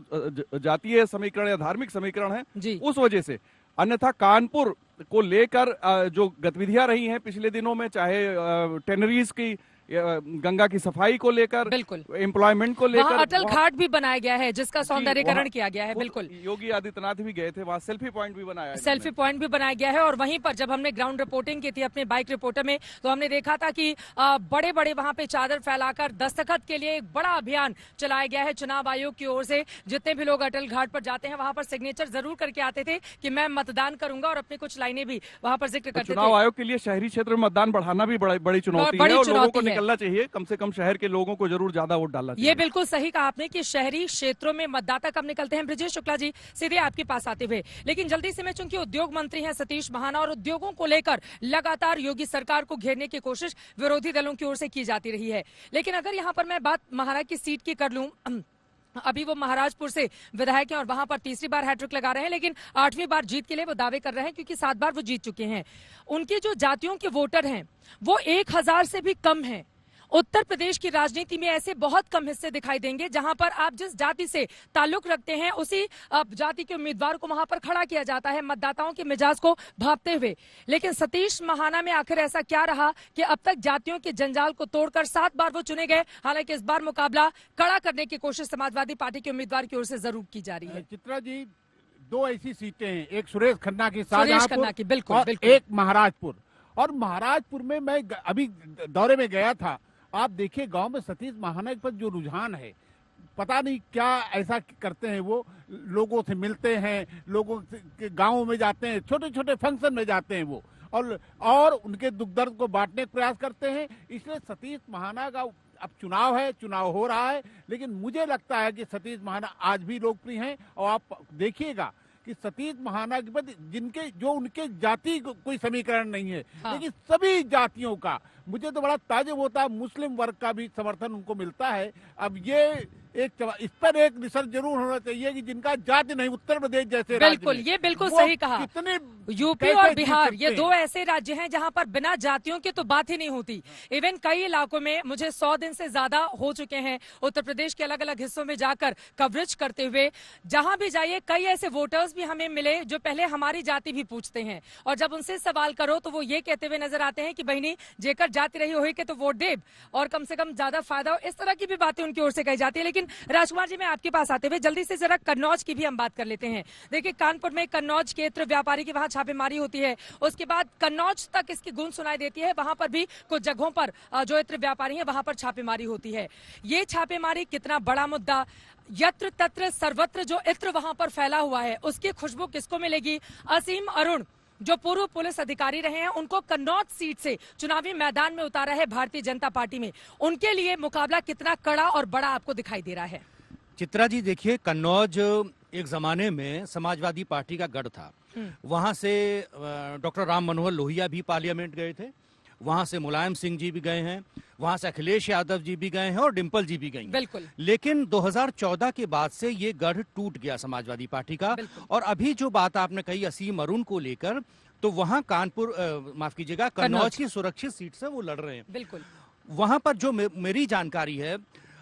जातीय समीकरण या धार्मिक समीकरण है उस वजह से। अन्यथा कानपुर को लेकर जो गतिविधियां रही हैं पिछले दिनों में, चाहे टेनरीज की, गंगा की सफाई को लेकर, बिल्कुल एम्प्लॉयमेंट को लेकर, अटल घाट भी बनाया गया है जिसका सौंदर्यीकरण किया गया है। बिल्कुल, योगी आदित्यनाथ भी गए थे वहां, सेल्फी पॉइंट भी बनाया है, सेल्फी पॉइंट भी बनाया गया है। और वहीं पर जब हमने ग्राउंड रिपोर्टिंग की थी अपने बाइक रिपोर्टर में, तो हमने देखा था कि बड़े बड़े वहां पे चादर फैलाकर दस्तखत के लिए एक बड़ा अभियान चलाया गया है चुनाव आयोग की ओर से। जितने भी लोग अटल घाट पर जाते हैं वहां पर सिग्नेचर जरूर करके आते थे कि मैं मतदान करूंगा, और अपनी कुछ लाइनें भी वहां पर जिक्र करते थे। चुनाव आयोग के लिए शहरी क्षेत्र में मतदान बढ़ाना भी बड़ी चुनौती है, और लोगों को निकलना चाहिए, कम से कम शहर के लोगों को जरूर ज्यादा वोट डालना चाहिए। ये बिल्कुल सही कहा आपने कि शहरी क्षेत्रों में मतदाता कम निकलते हैं। ब्रजेश शुक्ला जी, सीधे आपके पास आते हुए, लेकिन जल्दी से मैं, चूंकि उद्योग मंत्री हैं सतीश महाना, और उद्योगों को लेकर लगातार योगी सरकार को घेरने की कोशिश विरोधी दलों की ओर से की जाती रही है। लेकिन अगर यहाँ पर मैं बात महाराज की सीट की कर लूं, अभी वो महाराजपुर से विधायक हैं और वहां पर तीसरी बार हैट्रिक लगा रहे हैं, लेकिन 8वीं बार जीत के लिए वो दावे कर रहे हैं क्योंकि 7 बार वो जीत चुके हैं। उनकी जो जातियों के वोटर हैं वो 1000 से भी कम हैं। उत्तर प्रदेश की राजनीति में ऐसे बहुत कम हिस्से दिखाई देंगे जहां पर आप जिस जाति से ताल्लुक रखते हैं उसी जाति के उम्मीदवार को वहां पर खड़ा किया जाता है, मतदाताओं के मिजाज को भांपते हुए। लेकिन सतीश महाना में आखिर ऐसा क्या रहा कि अब तक जातियों के जंजाल को तोड़कर 7 बार वो चुने गए? हालांकि इस बार मुकाबला कड़ा करने की कोशिश समाजवादी पार्टी के उम्मीदवार की ओर से जरूर की जा रही है। चित्रा जी, 2 ऐसी सीटें हैं, एक सुरेश खन्ना की, बिल्कुल, और एक महाराजपुर। और महाराजपुर में मैं अभी दौरे में गया था, आप देखिए गांव में सतीश महाना पर जो रुझान है, पता नहीं क्या ऐसा करते हैं वो, लोगों से मिलते हैं, लोगों के गाँव में जाते हैं, छोटे छोटे फंक्शन में जाते हैं वो, और उनके दुख दर्द को बांटने का प्रयास करते हैं। इसलिए सतीश महाना का अब चुनाव है, चुनाव हो रहा है, लेकिन मुझे लगता है कि सतीश महाना आज भी लोकप्रिय हैं। और आप देखिएगा कि सतीश महाना के प्रति जो उनके जाति कोई समीकरण नहीं है, लेकिन सभी जातियों का, मुझे तो बड़ा ताज्जुब होता है, मुस्लिम वर्ग का भी समर्थन उनको मिलता है। अब ये इस पर एक रिसर्च जरूर होना चाहिए कि जिनका जाति नहीं, उत्तर प्रदेश जैसे बिल्कुल, ये बिल्कुल सही कहा। यूपी और बिहार ये 2 ऐसे राज्य हैं जहां पर बिना जातियों की तो बात ही नहीं होती। इवन कई इलाकों में मुझे 100 दिन से ज्यादा हो चुके हैं उत्तर प्रदेश के अलग अलग हिस्सों में जाकर कवरेज करते हुए। जहां भी जाइए कई ऐसे वोटर्स भी हमें मिले जो पहले हमारी जाति भी पूछते हैं, और जब उनसे सवाल करो तो वो ये कहते हुए नजर आते हैं कि बहनी जेकर जाति रही हो के तो वोट देव, और कम से कम ज्यादा फायदा हो, इस तरह की भी बातें उनकी ओर से कही जाती है। लेकिन राजकुमार जी, मैं आपके पास आते हुए जल्दी से जरा कन्नौज की भी हम बात कर लेते हैं। देखिए, कानपुर में कन्नौज के इत्र व्यापारी की वहां छापेमारी होती है, उसके बाद कन्नौज तक इसकी गूंज सुनाई देती है। वहां पर भी कुछ जगहों पर जो इत्र व्यापारी हैं वहां पर छापेमारी होती है। ये छापेमारी कितना बड़ा मुद्दा, यत्र तत्र सर्वत्र जो इत्र वहां पर फैला हुआ है उसकी खुशबू किसको मिलेगी? असीम अरुण जो पूर्व पुलिस अधिकारी रहे हैं, उनको कन्नौज सीट से चुनावी मैदान में उतारा है भारतीय जनता पार्टी में। उनके लिए मुकाबला कितना कड़ा और बड़ा आपको दिखाई दे रहा है? चित्रा जी, देखिए, कन्नौज एक जमाने में समाजवादी पार्टी का गढ़ था। वहां से डॉक्टर राम मनोहर लोहिया भी पार्लियामेंट गए थे, वहां से मुलायम सिंह जी भी गए हैं, वहां से अखिलेश यादव जी भी गए हैं और डिम्पल जी भी गई हैं। बिल्कुल। लेकिन 2014 के बाद से ये गढ़ टूट गया समाजवादी पार्टी का। और अभी जो बात आपने कही असीम अरुण को लेकर, तो वहां कानपुर माफ कीजिएगा कन्नौज की सुरक्षित सीट से वो लड़ रहे हैं। बिल्कुल। वहां पर जो मेरी जानकारी है,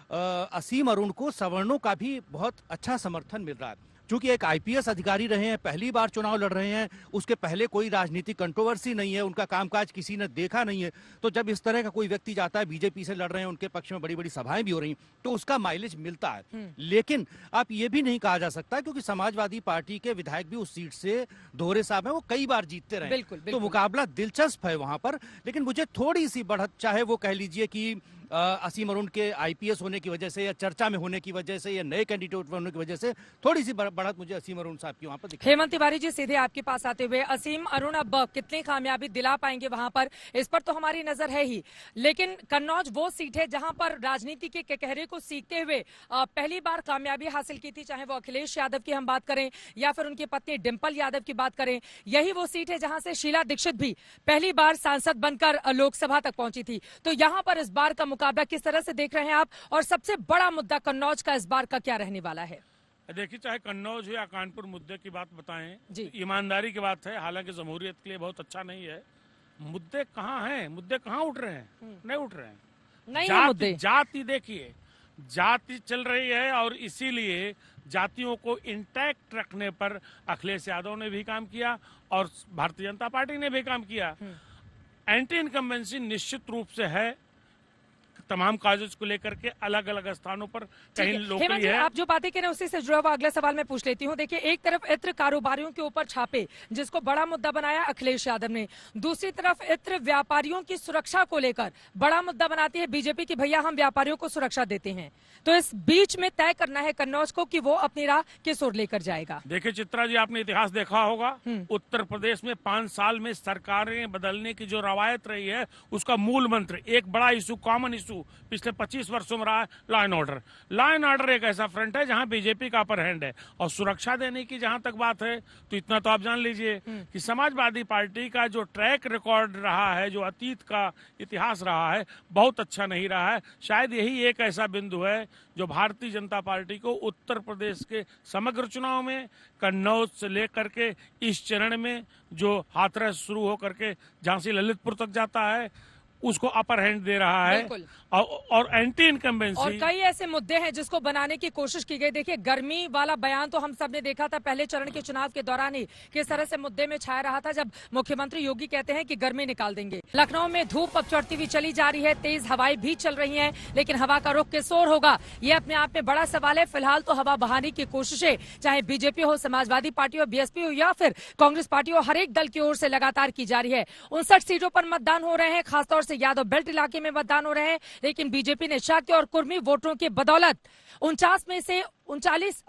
असीम अरुण को सवर्णों का भी बहुत अच्छा समर्थन मिल रहा है, क्योंकि एक आईपीएस अधिकारी रहे हैं, पहली बार चुनाव लड़ रहे हैं, उसके पहले कोई राजनीतिक कंट्रोवर्सी नहीं है, उनका कामकाज किसी ने देखा नहीं है। तो जब इस तरह का कोई व्यक्ति जाता है, बीजेपी से लड़ रहे हैं, उनके पक्ष में बड़ी बड़ी सभाएं भी हो रही हैं, तो उसका माइलेज मिलता है। लेकिन आप ये भी नहीं कहा जा सकता, क्योंकि समाजवादी पार्टी के विधायक भी उस सीट से दोहरे साहब हैं, वो कई बार जीतते रहे। तो मुकाबला दिलचस्प है वहां पर। लेकिन मुझे थोड़ी सी बढ़त, चाहे वो कह लीजिए कि असीम अरुण के आईपीएस होने की वजह से या चर्चा में होने की वजह से या नए कैंडिडेट होने की वजह से, थोड़ी सी बढ़त मुझे असीम अरुण साहब की वहां पर दिखी। हेमंत तिवारी जी, सीधे आपके पास आते हुए, असीम अरुण अब कितनी कामयाबी दिला पाएंगे वहां पर, इस पर तो हमारी नजर है ही। लेकिन कन्नौज वो सीट है जहां पर राजनीति के कहरे को सीखते हुए पहली बार कामयाबी हासिल की थी, चाहे वो अखिलेश यादव की हम बात करें या फिर उनकी पत्नी डिम्पल यादव की बात करें। यही वो सीट है जहां से शीला दीक्षित भी पहली बार सांसद बनकर लोकसभा तक पहुंची थी। तो यहां पर इस बार का मुकाबला किस तरह से देख रहे हैं आप, और सबसे बड़ा मुद्दा कन्नौज का इस बार का क्या रहने वाला है? देखिए, चाहे कन्नौज हो या कानपुर, मुद्दे की बात बताएं जी, ईमानदारी की बात है। हालांकि जमहूरियत के लिए बहुत अच्छा नहीं है। मुद्दे कहाँ हैं? मुद्दे कहाँ उठ रहे हैं? नहीं उठ रहे हैं। नहीं है मुद्दे। जाति देखिए, जाति चल रही है, और इसीलिए जातियों को इंटैक्ट रखने पर अखिलेश यादव ने भी काम किया और भारतीय जनता पार्टी ने भी काम किया। एंटी इनकम्बेंसी निश्चित रूप से है, तमाम कागज को लेकर के अलग अलग स्थानों पर कहीं लोकली है। आप जो बातें कह रहे हैं उसी से जुड़ा हुआ अगला सवाल मैं पूछ लेती हूँ। देखिए, एक तरफ इत्र कारोबारियों के ऊपर छापे, जिसको बड़ा मुद्दा बनाया अखिलेश यादव ने, दूसरी तरफ इत्र व्यापारियों की सुरक्षा को लेकर बड़ा मुद्दा बनाती है बीजेपी की, भैया हम व्यापारियों को सुरक्षा देते हैं। तो इस बीच में तय करना है कन्नौज को कि वो अपनी राह किस ओर लेकर जाएगा। देखिए चित्रा जी, आपने इतिहास देखा होगा, उत्तर प्रदेश में 5 साल में सरकारें बदलने की जो रवायत रही है, उसका मूल मंत्र, एक बड़ा इशू, कॉमन इशू पिछले 25 वर्षों में रहा है, law and order. Law and order एक ऐसा फ्रंट है जहां बीजेपी का अपर हैंड है। और सुरक्षा देने की जहां तक बात है, तो इतना तो आप जान लीजिए कि समाजवादी पार्टी का जो ट्रैक रिकॉर्ड रहा है, जो अतीत का इतिहास रहा है, बहुत अच्छा नहीं रहा है। शायद यही एक ऐसा बिंदु है जो भारतीय जनता पार्टी को उत्तर प्रदेश के समग्र चुनाव में, कन्नौज से लेकर के इस चरण में जो हाथरस शुरू होकर के झांसी ललितपुर तक जाता है, उसको अपर हैंड दे रहा है। और एंटी इनकम्बेंसी, और कई ऐसे मुद्दे हैं जिसको बनाने की कोशिश की गई। देखिए, गर्मी वाला बयान तो हम सब ने देखा था पहले चरण के चुनाव के दौरान ही, किस तरह से मुद्दे में छाया रहा था, जब मुख्यमंत्री योगी कहते हैं कि गर्मी निकाल देंगे। लखनऊ में धूप अब चढ़ती हुई चली जा रही है, तेज हवाएं भी चल रही हैं, लेकिन हवा का रुख किस ओर होगा, ये अपने आप में बड़ा सवाल है। फिलहाल तो हवा बहाने की कोशिशें, चाहे बीजेपी हो, समाजवादी पार्टी हो, बीएसपी हो या फिर कांग्रेस पार्टी हो, हर एक दल की ओर से लगातार की जा रही है। 59 सीटों पर मतदान हो रहे हैं, खासतौर से यादव बेल्ट इलाके में मतदान हो रहे हैं, लेकिन बीजेपी ने शाक्य और कुर्मी वोटरों की बदौलत 49 में से 39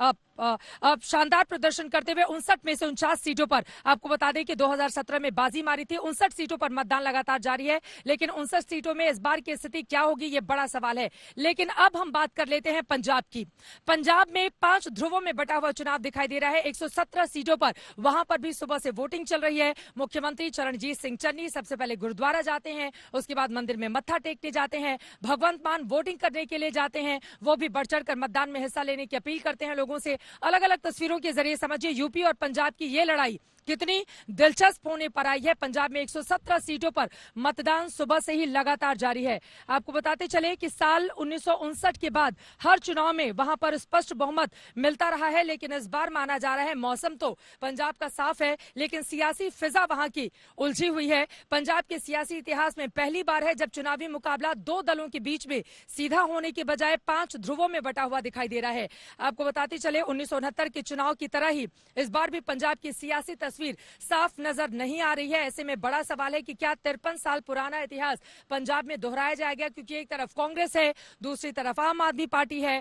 शानदार प्रदर्शन करते हुए 59 में से 49 सीटों पर, आपको बता दें कि 2017 में बाजी मारी थी। 59 सीटों पर मतदान लगातार जारी है, लेकिन 59 सीटों में इस बार की स्थिति क्या होगी, ये बड़ा सवाल है। लेकिन अब हम बात कर लेते हैं पंजाब की। पंजाब में 5 ध्रुवों में बटा हुआ चुनाव दिखाई दे रहा है, 117 सीटों पर, वहां पर भी सुबह से वोटिंग चल रही है। मुख्यमंत्री चरणजीत सिंह चन्नी सबसे पहले गुरुद्वारा जाते हैं, उसके बाद मंदिर में मत्था टेकने जाते हैं, भगवंत मान वोटिंग करने के लिए जाते हैं, वो भी बढ़ चढ़ कर मतदान में हिस्सा लेने की अपील करते हैं लोगों से। अलग अलग तस्वीरों के जरिए समझिए यूपी और पंजाब की ये लड़ाई कितनी दिलचस्प होने पर आई है। पंजाब में 117 सीटों पर मतदान सुबह से ही लगातार जारी है। आपको बताते चले कि साल 1959 के बाद हर चुनाव में वहां पर स्पष्ट बहुमत मिलता रहा है, लेकिन इस बार माना जा रहा है मौसम तो पंजाब का साफ है, लेकिन सियासी फिजा वहां की उलझी हुई है। पंजाब के सियासी इतिहास में पहली बार है जब चुनावी मुकाबला 2 दलों के बीच में सीधा होने के बजाय 5 ध्रुवों में बटा हुआ दिखाई दे रहा है। आपको बताते चले 1969 के चुनाव की तरह ही इस बार भी पंजाब की सियासी तस्वीर साफ नजर नहीं आ रही है। ऐसे में बड़ा सवाल है कि क्या 53 साल पुराना इतिहास पंजाब में दोहराया जाएगा, क्योंकि एक तरफ कांग्रेस है, दूसरी तरफ आम आदमी पार्टी है।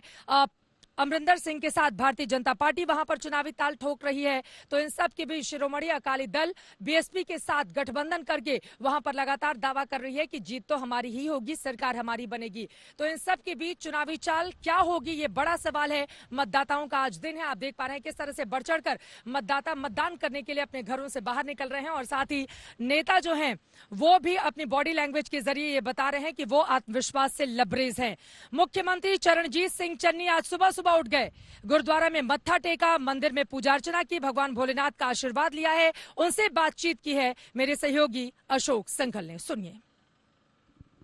अमरिंदर सिंह के साथ भारतीय जनता पार्टी वहां पर चुनावी ताल ठोक रही है। तो इन सब के बीच शिरोमणि अकाली दल बीएसपी के साथ गठबंधन करके वहां पर लगातार दावा कर रही है कि जीत तो हमारी ही होगी, सरकार हमारी बनेगी। तो इन सब के बीच चुनावी चाल क्या होगी, ये बड़ा सवाल है। मतदाताओं का आज दिन है, आप देख पा रहे हैं किस तरह से बढ़ चढ़कर मतदाता मतदान करने के लिए अपने घरों से बाहर निकल रहे हैं और साथ ही नेता जो हैं वो भी अपनी बॉडी लैंग्वेज के जरिए ये बता रहे हैं कि वो आत्मविश्वास से लबरेज हैं। मुख्यमंत्री चरणजीत सिंह चन्नी आज सुबह उठ गए, गुरुद्वारा में मत्था टेका, मंदिर में पूजा अर्चना की, भगवान भोलेनाथ का आशीर्वाद लिया है, उनसे बातचीत की है मेरे सहयोगी अशोक संघल ने। सुनिए।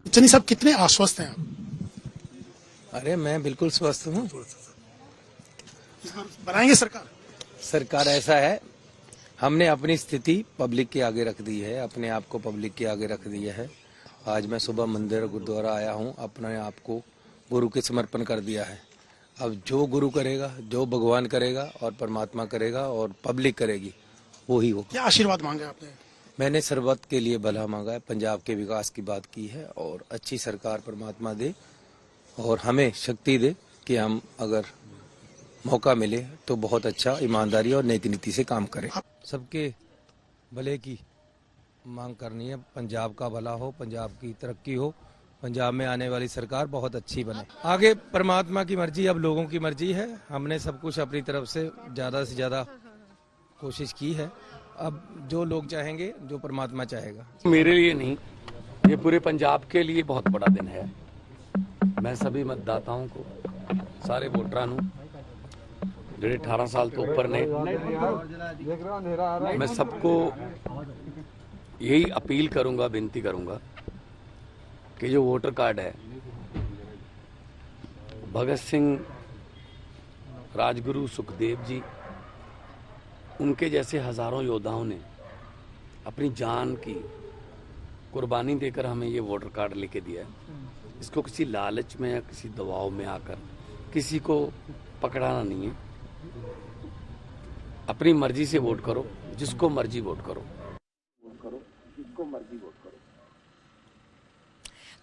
चन्नी साहब कितने आश्वस्त हैं आप? अरे मैं बिल्कुल स्वस्थ हूँ। बनाएंगे सरकार? सरकार ऐसा है, हमने अपनी स्थिति पब्लिक के आगे रख दी है, अपने आप को पब्लिक के आगे रख दिया है। आज मैं सुबह मंदिर गुरुद्वारा आया हूँ, अपने आप को गुरु के समर्पण कर दिया है। अब जो गुरु करेगा, जो भगवान करेगा और परमात्मा करेगा और पब्लिक करेगी, वो ही होगा। क्या आशीर्वाद मांगे आपने? मैंने सर्वत के लिए भला मांगा है, पंजाब के विकास की बात की है और अच्छी सरकार परमात्मा दे और हमें शक्ति दे कि हम अगर मौका मिले तो बहुत अच्छा ईमानदारी और नेक नीति से काम करें। सबके भले की मांग करनी है, पंजाब का भला हो, पंजाब की तरक्की हो, पंजाब में आने वाली सरकार बहुत अच्छी बने। आगे परमात्मा की मर्जी, अब लोगों की मर्जी है। हमने सब कुछ अपनी तरफ से ज्यादा कोशिश की है, अब जो लोग चाहेंगे, जो परमात्मा चाहेगा। मेरे लिए नहीं, ये पूरे पंजाब के लिए बहुत बड़ा दिन है। मैं सभी मतदाताओं को, सारे वोटरां ਨੂੰ ਜਿਹੜੇ 18 साल तो ऊपर ने, मैं सबको यही अपील करूंगा, विनती करूंगा कि जो वोटर कार्ड है, भगत सिंह, राजगुरु, सुखदेव जी, उनके जैसे हजारों योद्धाओं ने अपनी जान की कुर्बानी देकर हमें ये वोटर कार्ड लेके दिया है। इसको किसी लालच में या किसी दबाव में आकर किसी को पकड़ाना नहीं है। अपनी मर्जी से वोट करो, जिसको मर्जी वोट करो।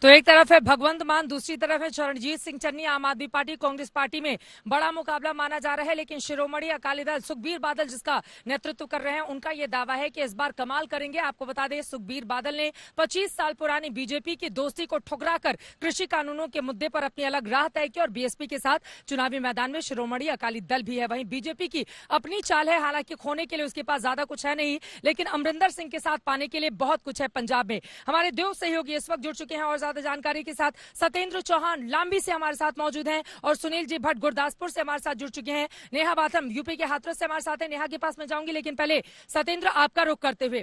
तो एक तरफ है भगवंत मान, दूसरी तरफ है चरणजीत सिंह चन्नी। आम आदमी पार्टी कांग्रेस पार्टी में बड़ा मुकाबला माना जा रहा है, लेकिन शिरोमणि अकाली दल सुखबीर बादल जिसका नेतृत्व कर रहे हैं, उनका ये दावा है कि इस बार कमाल करेंगे। आपको बता दें, सुखबीर बादल ने 25 साल पुरानी बीजेपी की दोस्ती को ठुकराकर कृषि कानूनों के मुद्दे पर अपनी अलग राह तय की और बीएसपी के साथ चुनावी मैदान में शिरोमणि अकाली दल भी है। वहीं बीजेपी की अपनी चाल है, हालांकि खोने के लिए उसके पास ज्यादा कुछ है नहीं, लेकिन अमरिंदर सिंह के साथ पाने के लिए बहुत कुछ है पंजाब में। हमारे दो सहयोगी इस वक्त जुड़ चुके हैं और ज्यादा जानकारी के साथ सत्येंद्र चौहान लांबी से हमारे साथ मौजूद हैं और सुनील जी भट्ट गुरदासपुर से हमारे साथ जुड़ चुके हैं। नेहा बाथम यूपी के हाथरस से हमारे साथ हैं। नेहा के पास मैं जाऊंगी, लेकिन पहले सत्येंद्र आपका रुख करते हुए,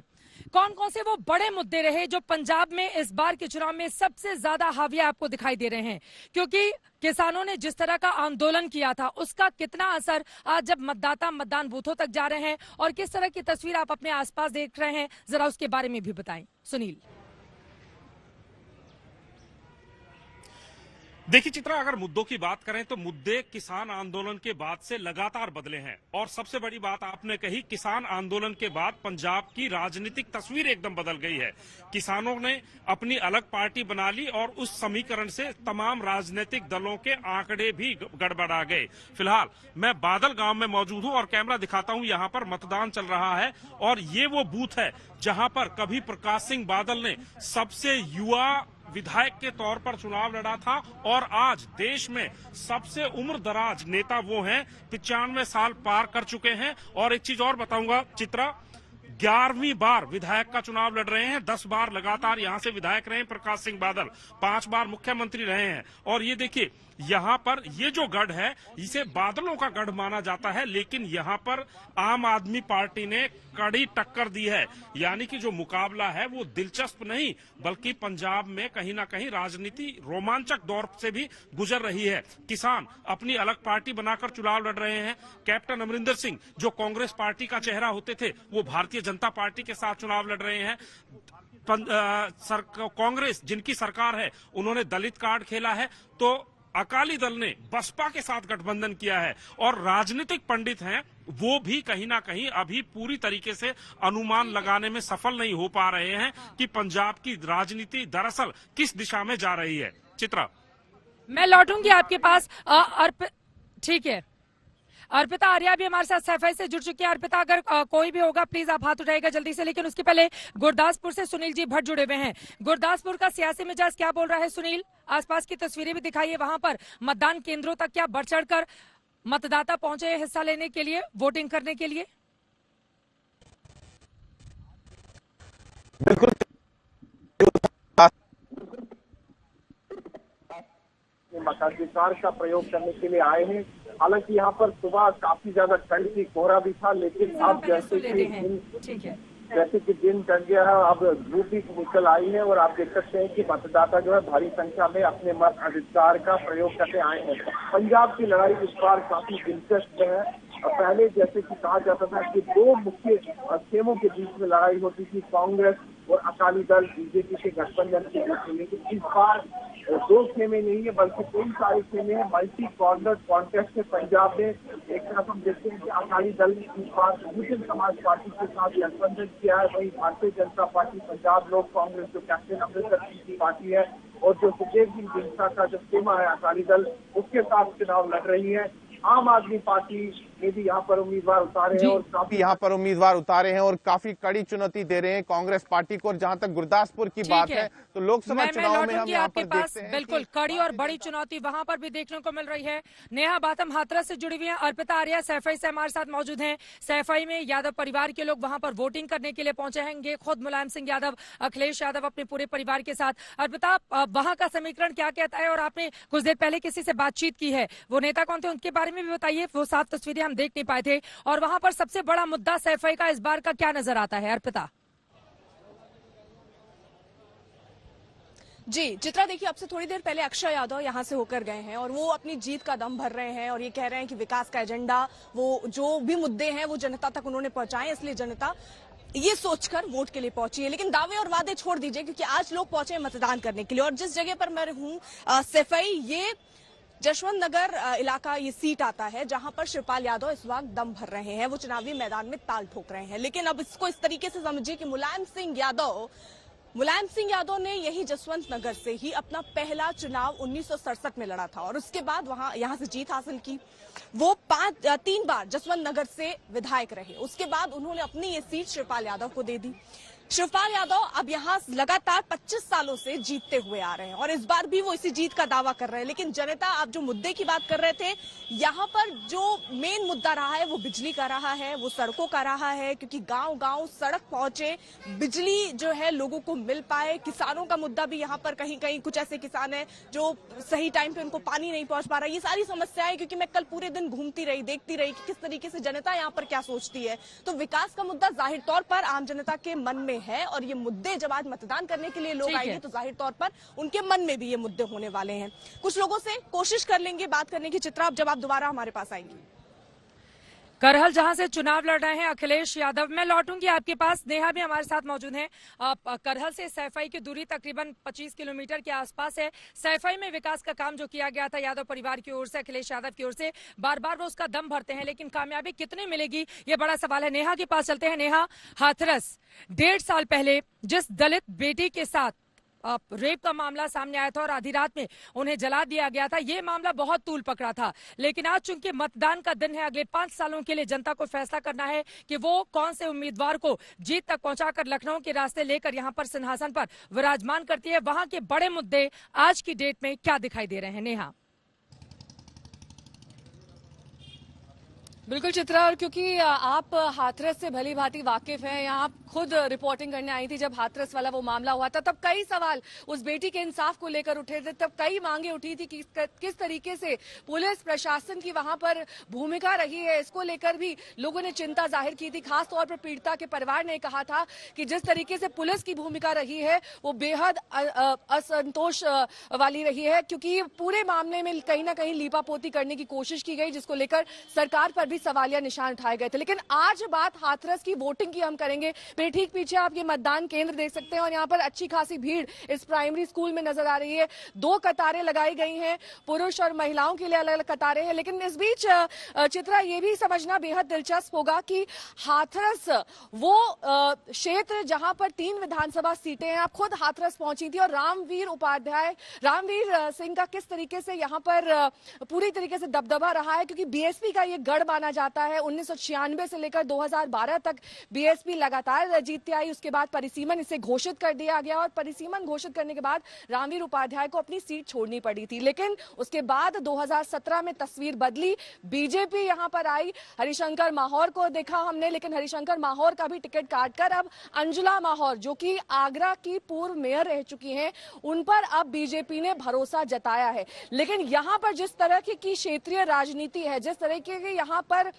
कौन कौन से वो बड़े मुद्दे रहे जो पंजाब में इस बार के चुनाव में सबसे ज्यादा हाविया आपको दिखाई दे रहे हैं? क्योंकि किसानों ने जिस तरह का आंदोलन किया था, उसका कितना असर आज जब मतदाता मतदान बूथों तक जा रहे हैं और किस तरह की तस्वीर आप अपने आसपास देख रहे हैं, जरा उसके बारे में भी बताएं। सुनील। देखिए चित्रा, अगर मुद्दों की बात करें तो मुद्दे किसान आंदोलन के बाद से लगातार बदले हैं और सबसे बड़ी बात आपने कही, किसान आंदोलन के बाद पंजाब की राजनीतिक तस्वीर एकदम बदल गई है। किसानों ने अपनी अलग पार्टी बना ली और उस समीकरण से तमाम राजनीतिक दलों के आंकड़े भी गड़बड़ा गए। फिलहाल मैं बादल गांव में मौजूद हूं और कैमरा दिखाता हूं, यहां पर मतदान चल रहा है और ये वो बूथ है जहां पर कभी प्रकाश सिंह बादल ने सबसे युवा विधायक के तौर पर चुनाव लड़ा था और आज देश में सबसे उम्र दराज नेता वो हैं, 95 साल पार कर चुके हैं। और एक चीज और बताऊंगा चित्रा, 11वीं बार विधायक का चुनाव लड़ रहे हैं, 10 बार लगातार यहां से विधायक रहे प्रकाश सिंह बादल, 5 बार मुख्यमंत्री रहे हैं। और ये देखिए, यहाँ पर ये जो गढ़ है इसे बादलों का गढ़ माना जाता है, लेकिन यहाँ पर आम आदमी पार्टी ने कड़ी टक्कर दी है। यानी कि जो मुकाबला है वो दिलचस्प नहीं, बल्कि पंजाब में कहीं ना कहीं राजनीति रोमांचक दौर से भी गुजर रही है। किसान अपनी अलग पार्टी बनाकर चुनाव लड़ रहे हैं। कैप्टन अमरिंदर सिंह जो कांग्रेस पार्टी का चेहरा होते थे, वो भारतीय जनता पार्टी के साथ चुनाव लड़ रहे हैं। कांग्रेस जिनकी सरकार है, उन्होंने दलित कार्ड खेला है, तो अकाली दल ने बसपा के साथ गठबंधन किया है। और राजनीतिक पंडित हैं, वो भी कहीं ना कहीं अभी पूरी तरीके से अनुमान लगाने में सफल नहीं हो पा रहे हैं कि पंजाब की राजनीति दरअसल किस दिशा में जा रही है। चित्रा, मैं लौटूंगी आपके पास। ठीक है, अर्पिता आर्या भी हमारे साथ सैफई से जुड़ चुकी है। अर्पिता, अगर कोई भी होगा प्लीज आप हाथ उठाइएगा जल्दी से, लेकिन उसके पहले गुरदासपुर से सुनील जी भट्ट जुड़े हुए हैं। गुरदासपुर का सियासी मिजाज क्या बोल रहा है सुनील? आसपास की तस्वीरें भी दिखाइए, वहां पर मतदान केंद्रों तक क्या बढ़ चढ़कर मतदाता पहुंचे हिस्सा लेने के लिए, वोटिंग करने के लिए? बिल्कुल मताधिकार का प्रयोग करने के लिए आए हैं। हालांकि यहाँ पर सुबह काफी ज्यादा ठंड थी, कोहरा भी था, लेकिन अब जैसे कि दिन ढल गया है, अब धूप भी निकल आई है और आप देख सकते हैं कि मतदाता जो है भारी संख्या में अपने मत अधिकार का प्रयोग करने आए हैं। पंजाब की लड़ाई इस बार काफी दिलचस्प है। पहले जैसे कि कहा जाता था कि दो मुख्य खेमों के बीच में लड़ाई होती थी, कांग्रेस और अकाली दल बीजेपी के गठबंधन के बीच में, लेकिन इस बार दो खेमे नहीं है बल्कि कई सारे खेमे हैं। मल्टी कॉर्नर कॉन्टेस्ट में पंजाब में एक तरफ हम देखते हैं कि अकाली दल ने इस बार बहुजन समाज पार्टी के साथ गठबंधन किया है, वहीं भारतीय जनता पार्टी, पंजाब लोक कांग्रेस जो कैप्टन अमरिंदर सिंह की पार्टी है और जो सुखदेव सिंह ढींढसा का जो खेमा है अकाली दल, उसके साथ चुनाव लड़ रही है। आम आदमी पार्टी ने भी यहाँ पर उम्मीदवार उतारे हैं और काफी कड़ी चुनौती दे रहे हैं कांग्रेस पार्टी को। और जहाँ तक गुरदासपुर की बात है तो लोकसभा चुनाव में हम यहाँ पर देखते हैं बिल्कुल कड़ी और बड़ी चुनौती वहाँ पर भी देखने को मिल रही है। नेहा बातम हाथरस से जुड़ी हुई है, अर्पिता आर्या सैफई से हमारे साथ मौजूद हैं। सैफई में यादव परिवार के लोग वहाँ पर वोटिंग करने के लिए पहुंचे हैंगे, खुद मुलायम सिंह यादव, अखिलेश यादव अपने पूरे परिवार के साथ। अर्पिता, वहाँ का समीकरण क्या कहता है? और आपने कुछ देर पहले किसी से बातचीत की है, वो नेता कौन थे उनके बारे में भी बताइए, वो साफ तस्वीरें हम देख नहीं पाए थे। और वहां पर सबसे बड़ा मुद्दा सैफई का इस बार का क्या नजर आता है अर्पिता? जी चित्रा, देखिए अब से थोड़ी देर पहले अक्षय यादव यहां से होकर गए हैं और वो अपनी जीत का दम भर रहे हैं और ये कह रहे हैं कि विकास का एजेंडा, वो जो भी मुद्दे हैं वो जनता तक उन्होंने पहुंचाए, इसलिए जनता ये सोचकर वोट के लिए पहुंची है। लेकिन दावे और वादे छोड़ दीजिए, क्योंकि आज लोग पहुंचे मतदान करने के लिए। और जिस जगह पर मैं हूँ सैफई, ये जशवंत नगर इलाका ये सीट आता है जहां पर शिवपाल यादव इस वक्त दम भर रहे हैं, वो चुनावी मैदान में ताल ठोक रहे हैं। लेकिन अब इसको इस तरीके से समझिए कि मुलायम सिंह यादव ने यही जसवंत नगर से ही अपना पहला चुनाव 1967 में लड़ा था और उसके बाद यहां से जीत हासिल की। वो 3 बार जसवंत नगर से विधायक रहे, उसके बाद उन्होंने अपनी ये सीट शिवपाल यादव को दे दी। शिवपाल यादव अब यहाँ लगातार 25 सालों से जीतते हुए आ रहे हैं और इस बार भी वो इसी जीत का दावा कर रहे हैं। लेकिन जनता, आप जो मुद्दे की बात कर रहे थे, यहाँ पर जो मेन मुद्दा रहा है वो बिजली का रहा है, वो सड़कों का रहा है, क्योंकि गांव-गांव सड़क पहुंचे, बिजली जो है लोगों को मिल पाए। किसानों का मुद्दा भी यहाँ पर कहीं कहीं कुछ ऐसे किसान हैं जो सही टाइम पे उनको पानी नहीं पहुंच पा रहा। ये सारी समस्याएं, क्योंकि मैं कल पूरे दिन घूमती रही, देखती रही कि किस तरीके से जनता यहाँ पर क्या सोचती है। तो विकास का मुद्दा जाहिर तौर पर आम जनता के मन में है और ये मुद्दे जब आज मतदान करने के लिए लोग आएंगे तो जाहिर तौर पर उनके मन में भी ये मुद्दे होने वाले हैं। कुछ लोगों से कोशिश कर लेंगे बात करने की, चित्रा, जब आप दोबारा हमारे पास आएंगी। करहल जहां से चुनाव लड़ रहे हैं अखिलेश यादव, मैं लौटूंगी आपके पास। नेहा भी हमारे साथ मौजूद हैं। करहल से सैफई की दूरी तकरीबन 25 किलोमीटर के आसपास है। सैफई में विकास का काम जो किया गया था यादव परिवार की ओर से, अखिलेश यादव की ओर से, बार बार वो उसका दम भरते हैं, लेकिन कामयाबी कितनी मिलेगी ये बड़ा सवाल है। नेहा के पास चलते हैं। नेहा, हाथरस 1.5 साल पहले जिस दलित बेटी के साथ रेप का मामला सामने आया था और आधी रात में उन्हें जला दिया गया था, ये मामला बहुत तूल पकड़ा था। लेकिन आज चूंकि मतदान का दिन है, अगले 5 सालों के लिए जनता को फैसला करना है कि वो कौन से उम्मीदवार को जीत तक पहुंचाकर लखनऊ के रास्ते लेकर यहां पर सिंहासन पर विराजमान करती है। वहां के बड़े मुद्दे आज की डेट में क्या दिखाई दे रहे हैं? नेहा। बिल्कुल चित्रा, और क्योंकि आप हाथरस से भली भांति वाकिफ हैं, यहाँ खुद रिपोर्टिंग करने आई थी जब हाथरस वाला वो मामला हुआ था, तब कई सवाल उस बेटी के इंसाफ को लेकर उठे थे, तब कई मांगे उठी थी कि किस तरीके से पुलिस प्रशासन की वहां पर भूमिका रही है, इसको लेकर भी लोगों ने चिंता जाहिर की थी। खास तौर पर पीड़िता के परिवार ने कहा था कि जिस तरीके से पुलिस की भूमिका रही है वो बेहद असंतोष वाली रही है, क्योंकि पूरे मामले में कहीं ना कहीं लीपापोती करने की कोशिश की गई, जिसको लेकर सरकार पर भी भी सवालिया निशान उठाए गए थे। लेकिन आज बात हाथरस की वोटिंग की हम करेंगे। मेरे ठीक पीछे आप ये मतदान केंद्र देख सकते हैं और यहाँ पर अच्छी खासी भीड़ इस प्राइमरी स्कूल में नजर आ रही है। 2 कतारें लगाई गई हैं, पुरुष और महिलाओं के लिए अलग अलग कतारें हैं। लेकिन इस बीच चित्रा ये भी समझना बेहद दिलचस्प होगा कि हाथरस वो क्षेत्र जहां पर 3 विधानसभा सीटें हैं। आप खुद हाथरस पहुंची थी और रामवीर सिंह का किस तरीके से यहाँ पर पूरी तरीके से दबदबा रहा है, क्योंकि बीएसपी का ये गढ़ माना जाता है। 1996 से लेकर 2012 तक बीएसपी लगातार जीतती आई। उसके बाद परिसीमन इसे घोषित कर दिया गया और परिसीमन घोषित करने के बाद रामवीर उपाध्याय को अपनी सीट छोड़नी पड़ी थी। लेकिन उसके बाद 2017 में तस्वीर बदली, बीजेपी यहां पर आई। हरिशंकर माहौर को देखा हमने, लेकिन हरिशंकर माहौर का भी टिकट काटकर अब अंजुला माहौर, जो कि आगरा की पूर्व मेयर रह चुकी हैं, उन पर अब बीजेपी ने भरोसा जताया है। लेकिन यहां पर जिस तरह की क्षेत्रीय राजनीति है, जिस तरह की यहां पर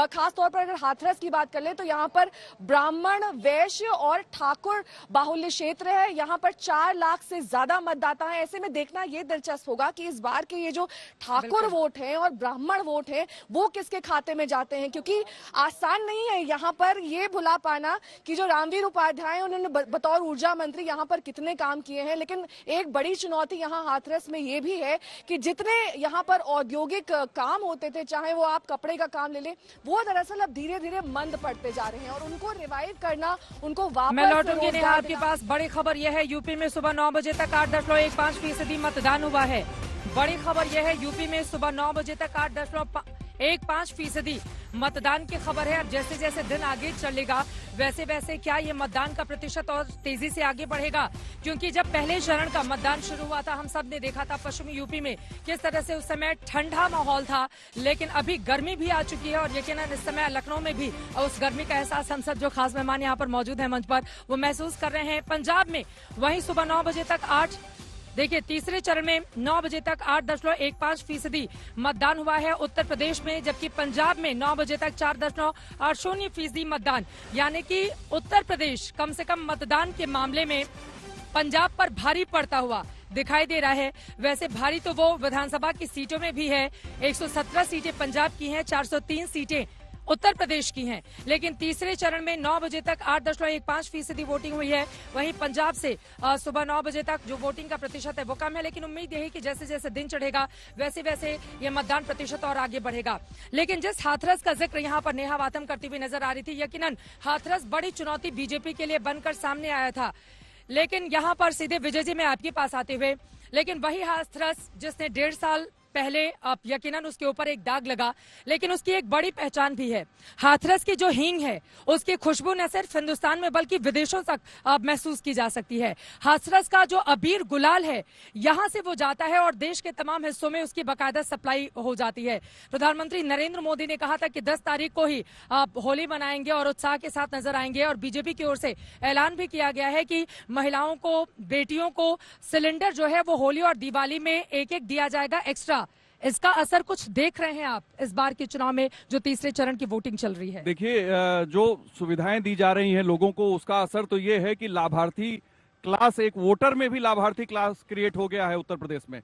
खासतौर पर अगर हाथरस की बात कर ले तो यहां पर ब्राह्मण, वैश्य और ठाकुर बाहुल्य क्षेत्र है। यहां पर 4 लाख से ज्यादा मतदाता हैं। ऐसे में देखना यह दिलचस्प होगा कि इस बार के ये जो ठाकुर वोट हैं और ब्राह्मण वोट हैं वो किसके खाते में जाते हैं, क्योंकि आसान नहीं है यहां पर ये भुला पाना कि जो रामवीर उपाध्याय उन्होंने बतौर ऊर्जा मंत्री यहां पर कितने काम किए हैं। लेकिन एक बड़ी चुनौती यहां हाथरस में ये भी है कि जितने यहां पर औद्योगिक काम होते थे, चाहे वो आप कपड़े का काम ले लें, वो दरअसल अब धीरे धीरे मंद पड़ते जा रहे हैं और उनको रिवाइव करना, उनको वापस मैं लौटूंगी नेहा आपके पास। बड़ी खबर यह है, यूपी में सुबह 9 बजे तक 8.15% मतदान हुआ है। बड़ी खबर यह है, यूपी में सुबह 9 बजे तक 8.15% मतदान की खबर है। अब जैसे जैसे दिन आगे चलेगा वैसे वैसे क्या ये मतदान का प्रतिशत और तेजी से आगे बढ़ेगा, क्योंकि जब पहले चरण का मतदान शुरू हुआ था हम सब ने देखा था पश्चिमी यूपी में किस तरह से उस समय ठंडा माहौल था, लेकिन अभी गर्मी भी आ चुकी है और यकीनन इस समय लखनऊ में भी उस गर्मी का एहसास हम सब जो खास मेहमान यहाँ पर मौजूद है मंच पर वो महसूस कर रहे हैं। पंजाब में वहीं सुबह 9 बजे तक देखिए तीसरे चरण में 9 बजे तक 8.15% मतदान हुआ है उत्तर प्रदेश में, जबकि पंजाब में 9 बजे तक 4.80% मतदान, यानी कि उत्तर प्रदेश कम से कम मतदान के मामले में पंजाब पर भारी पड़ता हुआ दिखाई दे रहा है। वैसे भारी तो वो विधानसभा की सीटों में भी है, 117 सीटें पंजाब की हैं, 403 सीटें उत्तर प्रदेश की हैं। लेकिन तीसरे चरण में 9 बजे तक 8.15% वोटिंग हुई है। वहीं पंजाब से सुबह 9 बजे तक जो वोटिंग का प्रतिशत है वो कम है, लेकिन उम्मीद यही कि जैसे जैसे दिन चढ़ेगा वैसे वैसे ये मतदान प्रतिशत और आगे बढ़ेगा। लेकिन जिस हाथरस का जिक्र यहाँ पर नेहा वातम करती हुई नजर आ रही थी, यकीनन हाथरस बड़ी चुनौती बीजेपी के लिए बनकर सामने आया था। लेकिन यहाँ पर सीधे विजय जी मैं आपके पास आते हुए, लेकिन वही हाथरस जिसने 1.5 साल पहले अब यकीनन उसके ऊपर एक दाग लगा, लेकिन उसकी एक बड़ी पहचान भी है। हाथरस की जो हींग है उसकी खुशबू न सिर्फ हिंदुस्तान में बल्कि विदेशों तक अब महसूस की जा सकती है। हाथरस का जो अबीर गुलाल है यहां से वो जाता है और देश के तमाम हिस्सों में उसकी बाकायदा सप्लाई हो जाती है। प्रधानमंत्री नरेंद्र मोदी ने कहा था कि 10 तारीख को ही आप होली मनाएंगे और उत्साह के साथ नजर आएंगे, और बीजेपी की ओर से ऐलान भी किया गया है कि महिलाओं को, बेटियों को सिलेंडर जो है वो होली और दिवाली में एक दिया जाएगा एक्स्ट्रा। इसका असर कुछ देख रहे हैं आप इस बार के चुनाव में जो तीसरे चरण की वोटिंग चल रही है? देखिए जो सुविधाएं दी जा रही हैं लोगों को, उसका असर तो ये है कि लाभार्थी क्लास, एक वोटर में भी लाभार्थी क्लास क्रिएट हो गया है उत्तर प्रदेश में।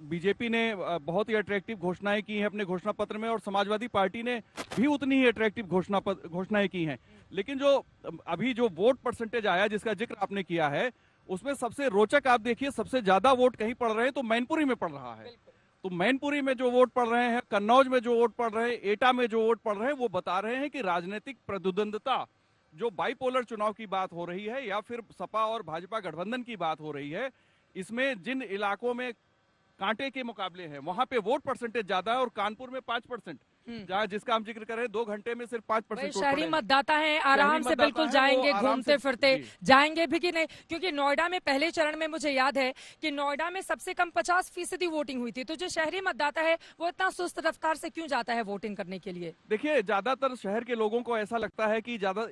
बीजेपी ने बहुत ही अट्रैक्टिव घोषणाएं की हैं अपने घोषणा पत्र में, और समाजवादी पार्टी ने भी उतनी ही अट्रैक्टिव घोषणाएं की हैं। लेकिन जो अभी जो वोट परसेंटेज आया जिसका जिक्र आपने किया है, उसमें सबसे रोचक आप देखिए, सबसे ज्यादा वोट कहीं पड़ रहे हैं तो मैनपुरी में पड़ रहा है। तो मैनपुरी में जो वोट पड़ रहे हैं, कन्नौज में जो वोट पड़ रहे हैं, एटा में जो वोट पड़ रहे हैं, वो बता रहे हैं कि राजनीतिक प्रतिद्वंदता, जो बाइपोलर चुनाव की बात हो रही है या फिर सपा और भाजपा गठबंधन की बात हो रही है, इसमें जिन इलाकों में कांटे के मुकाबले हैं वहां पे वोट परसेंटेज ज्यादा है, और कानपुर में 5%, जहाँ जिसका हम जिक्र करें 2 घंटे में सिर्फ 5% शहरी मतदाता हैं, आराम से बिल्कुल जाएंगे, घूमते फिरते जाएंगे भी कि नहीं, क्योंकि नोएडा में पहले चरण में मुझे याद है कि नोएडा में सबसे कम 50% वोटिंग हुई थी। तो जो शहरी मतदाता है वो इतना सुस्त रफ्तार से क्यों जाता है वोटिंग करने के लिए? देखिए, ज्यादातर शहर के लोगों को ऐसा लगता है कि ज्यादा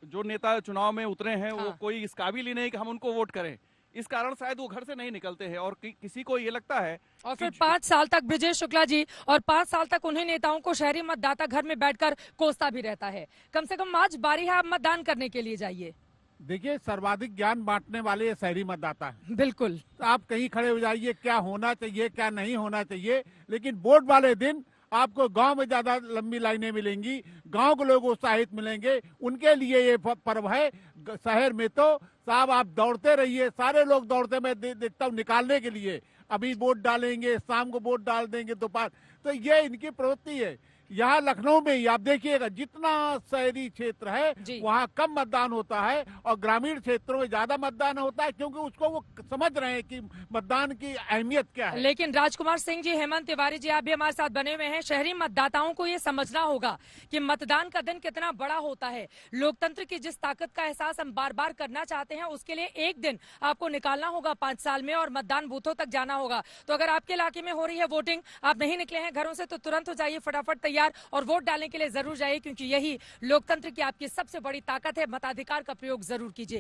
जो नेता चुनाव में उतरे हैं वो कोई इस काबिल ही नहीं कि हम उनको वोट करें, इस कारण शायद वो घर से नहीं निकलते हैं। और किसी को ये लगता है, और फिर 5 साल तक ब्रिजेश शुक्ला जी, और 5 साल तक उन्हीं नेताओं को शहरी मतदाता घर में बैठकर कोसता भी रहता है। कम से कम आज बारी है, आप मतदान करने के लिए जाइए। देखिए, सर्वाधिक ज्ञान बांटने वाले ये शहरी मतदाता है। बिल्कुल, आप कहीं खड़े हो जाइए, क्या होना चाहिए क्या नहीं होना चाहिए, लेकिन वोट वाले दिन आपको गांव में ज्यादा लंबी लाइनें मिलेंगी, गांव के लोग उत्साहित मिलेंगे, उनके लिए ये पर्व है। शहर में तो साहब आप दौड़ते रहिए, सारे लोग दौड़ते, मैं देखता हूँ निकालने के लिए, अभी वोट डालेंगे, शाम को वोट डाल देंगे, दोपहर, तो ये इनकी प्रवृत्ति है। यहाँ लखनऊ में ही आप देखिएगा, जितना शहरी क्षेत्र है वहाँ कम मतदान होता है और ग्रामीण क्षेत्रों में ज्यादा मतदान होता है, क्योंकि उसको वो समझ रहे हैं कि मतदान की अहमियत क्या है। लेकिन राजकुमार सिंह जी, हेमंत तिवारी जी, आप भी हमारे साथ बने हुए हैं। शहरी मतदाताओं को ये समझना होगा कि मतदान का दिन कितना बड़ा होता है। लोकतंत्र की जिस ताकत का एहसास हम बार बार करना चाहते हैं, उसके लिए एक दिन आपको निकालना होगा 5 साल में और मतदान बूथों तक जाना होगा। तो अगर आपके इलाके में हो रही है वोटिंग, आप नहीं निकले हैं घरों से, तो तुरंत हो जाइए, फटाफट तैयार और वोट डालने के लिए जरूर जाइए, क्योंकि यही लोकतंत्र की आपकी सबसे बड़ी ताकत है। मताधिकार का प्रयोग जरूर कीजिए।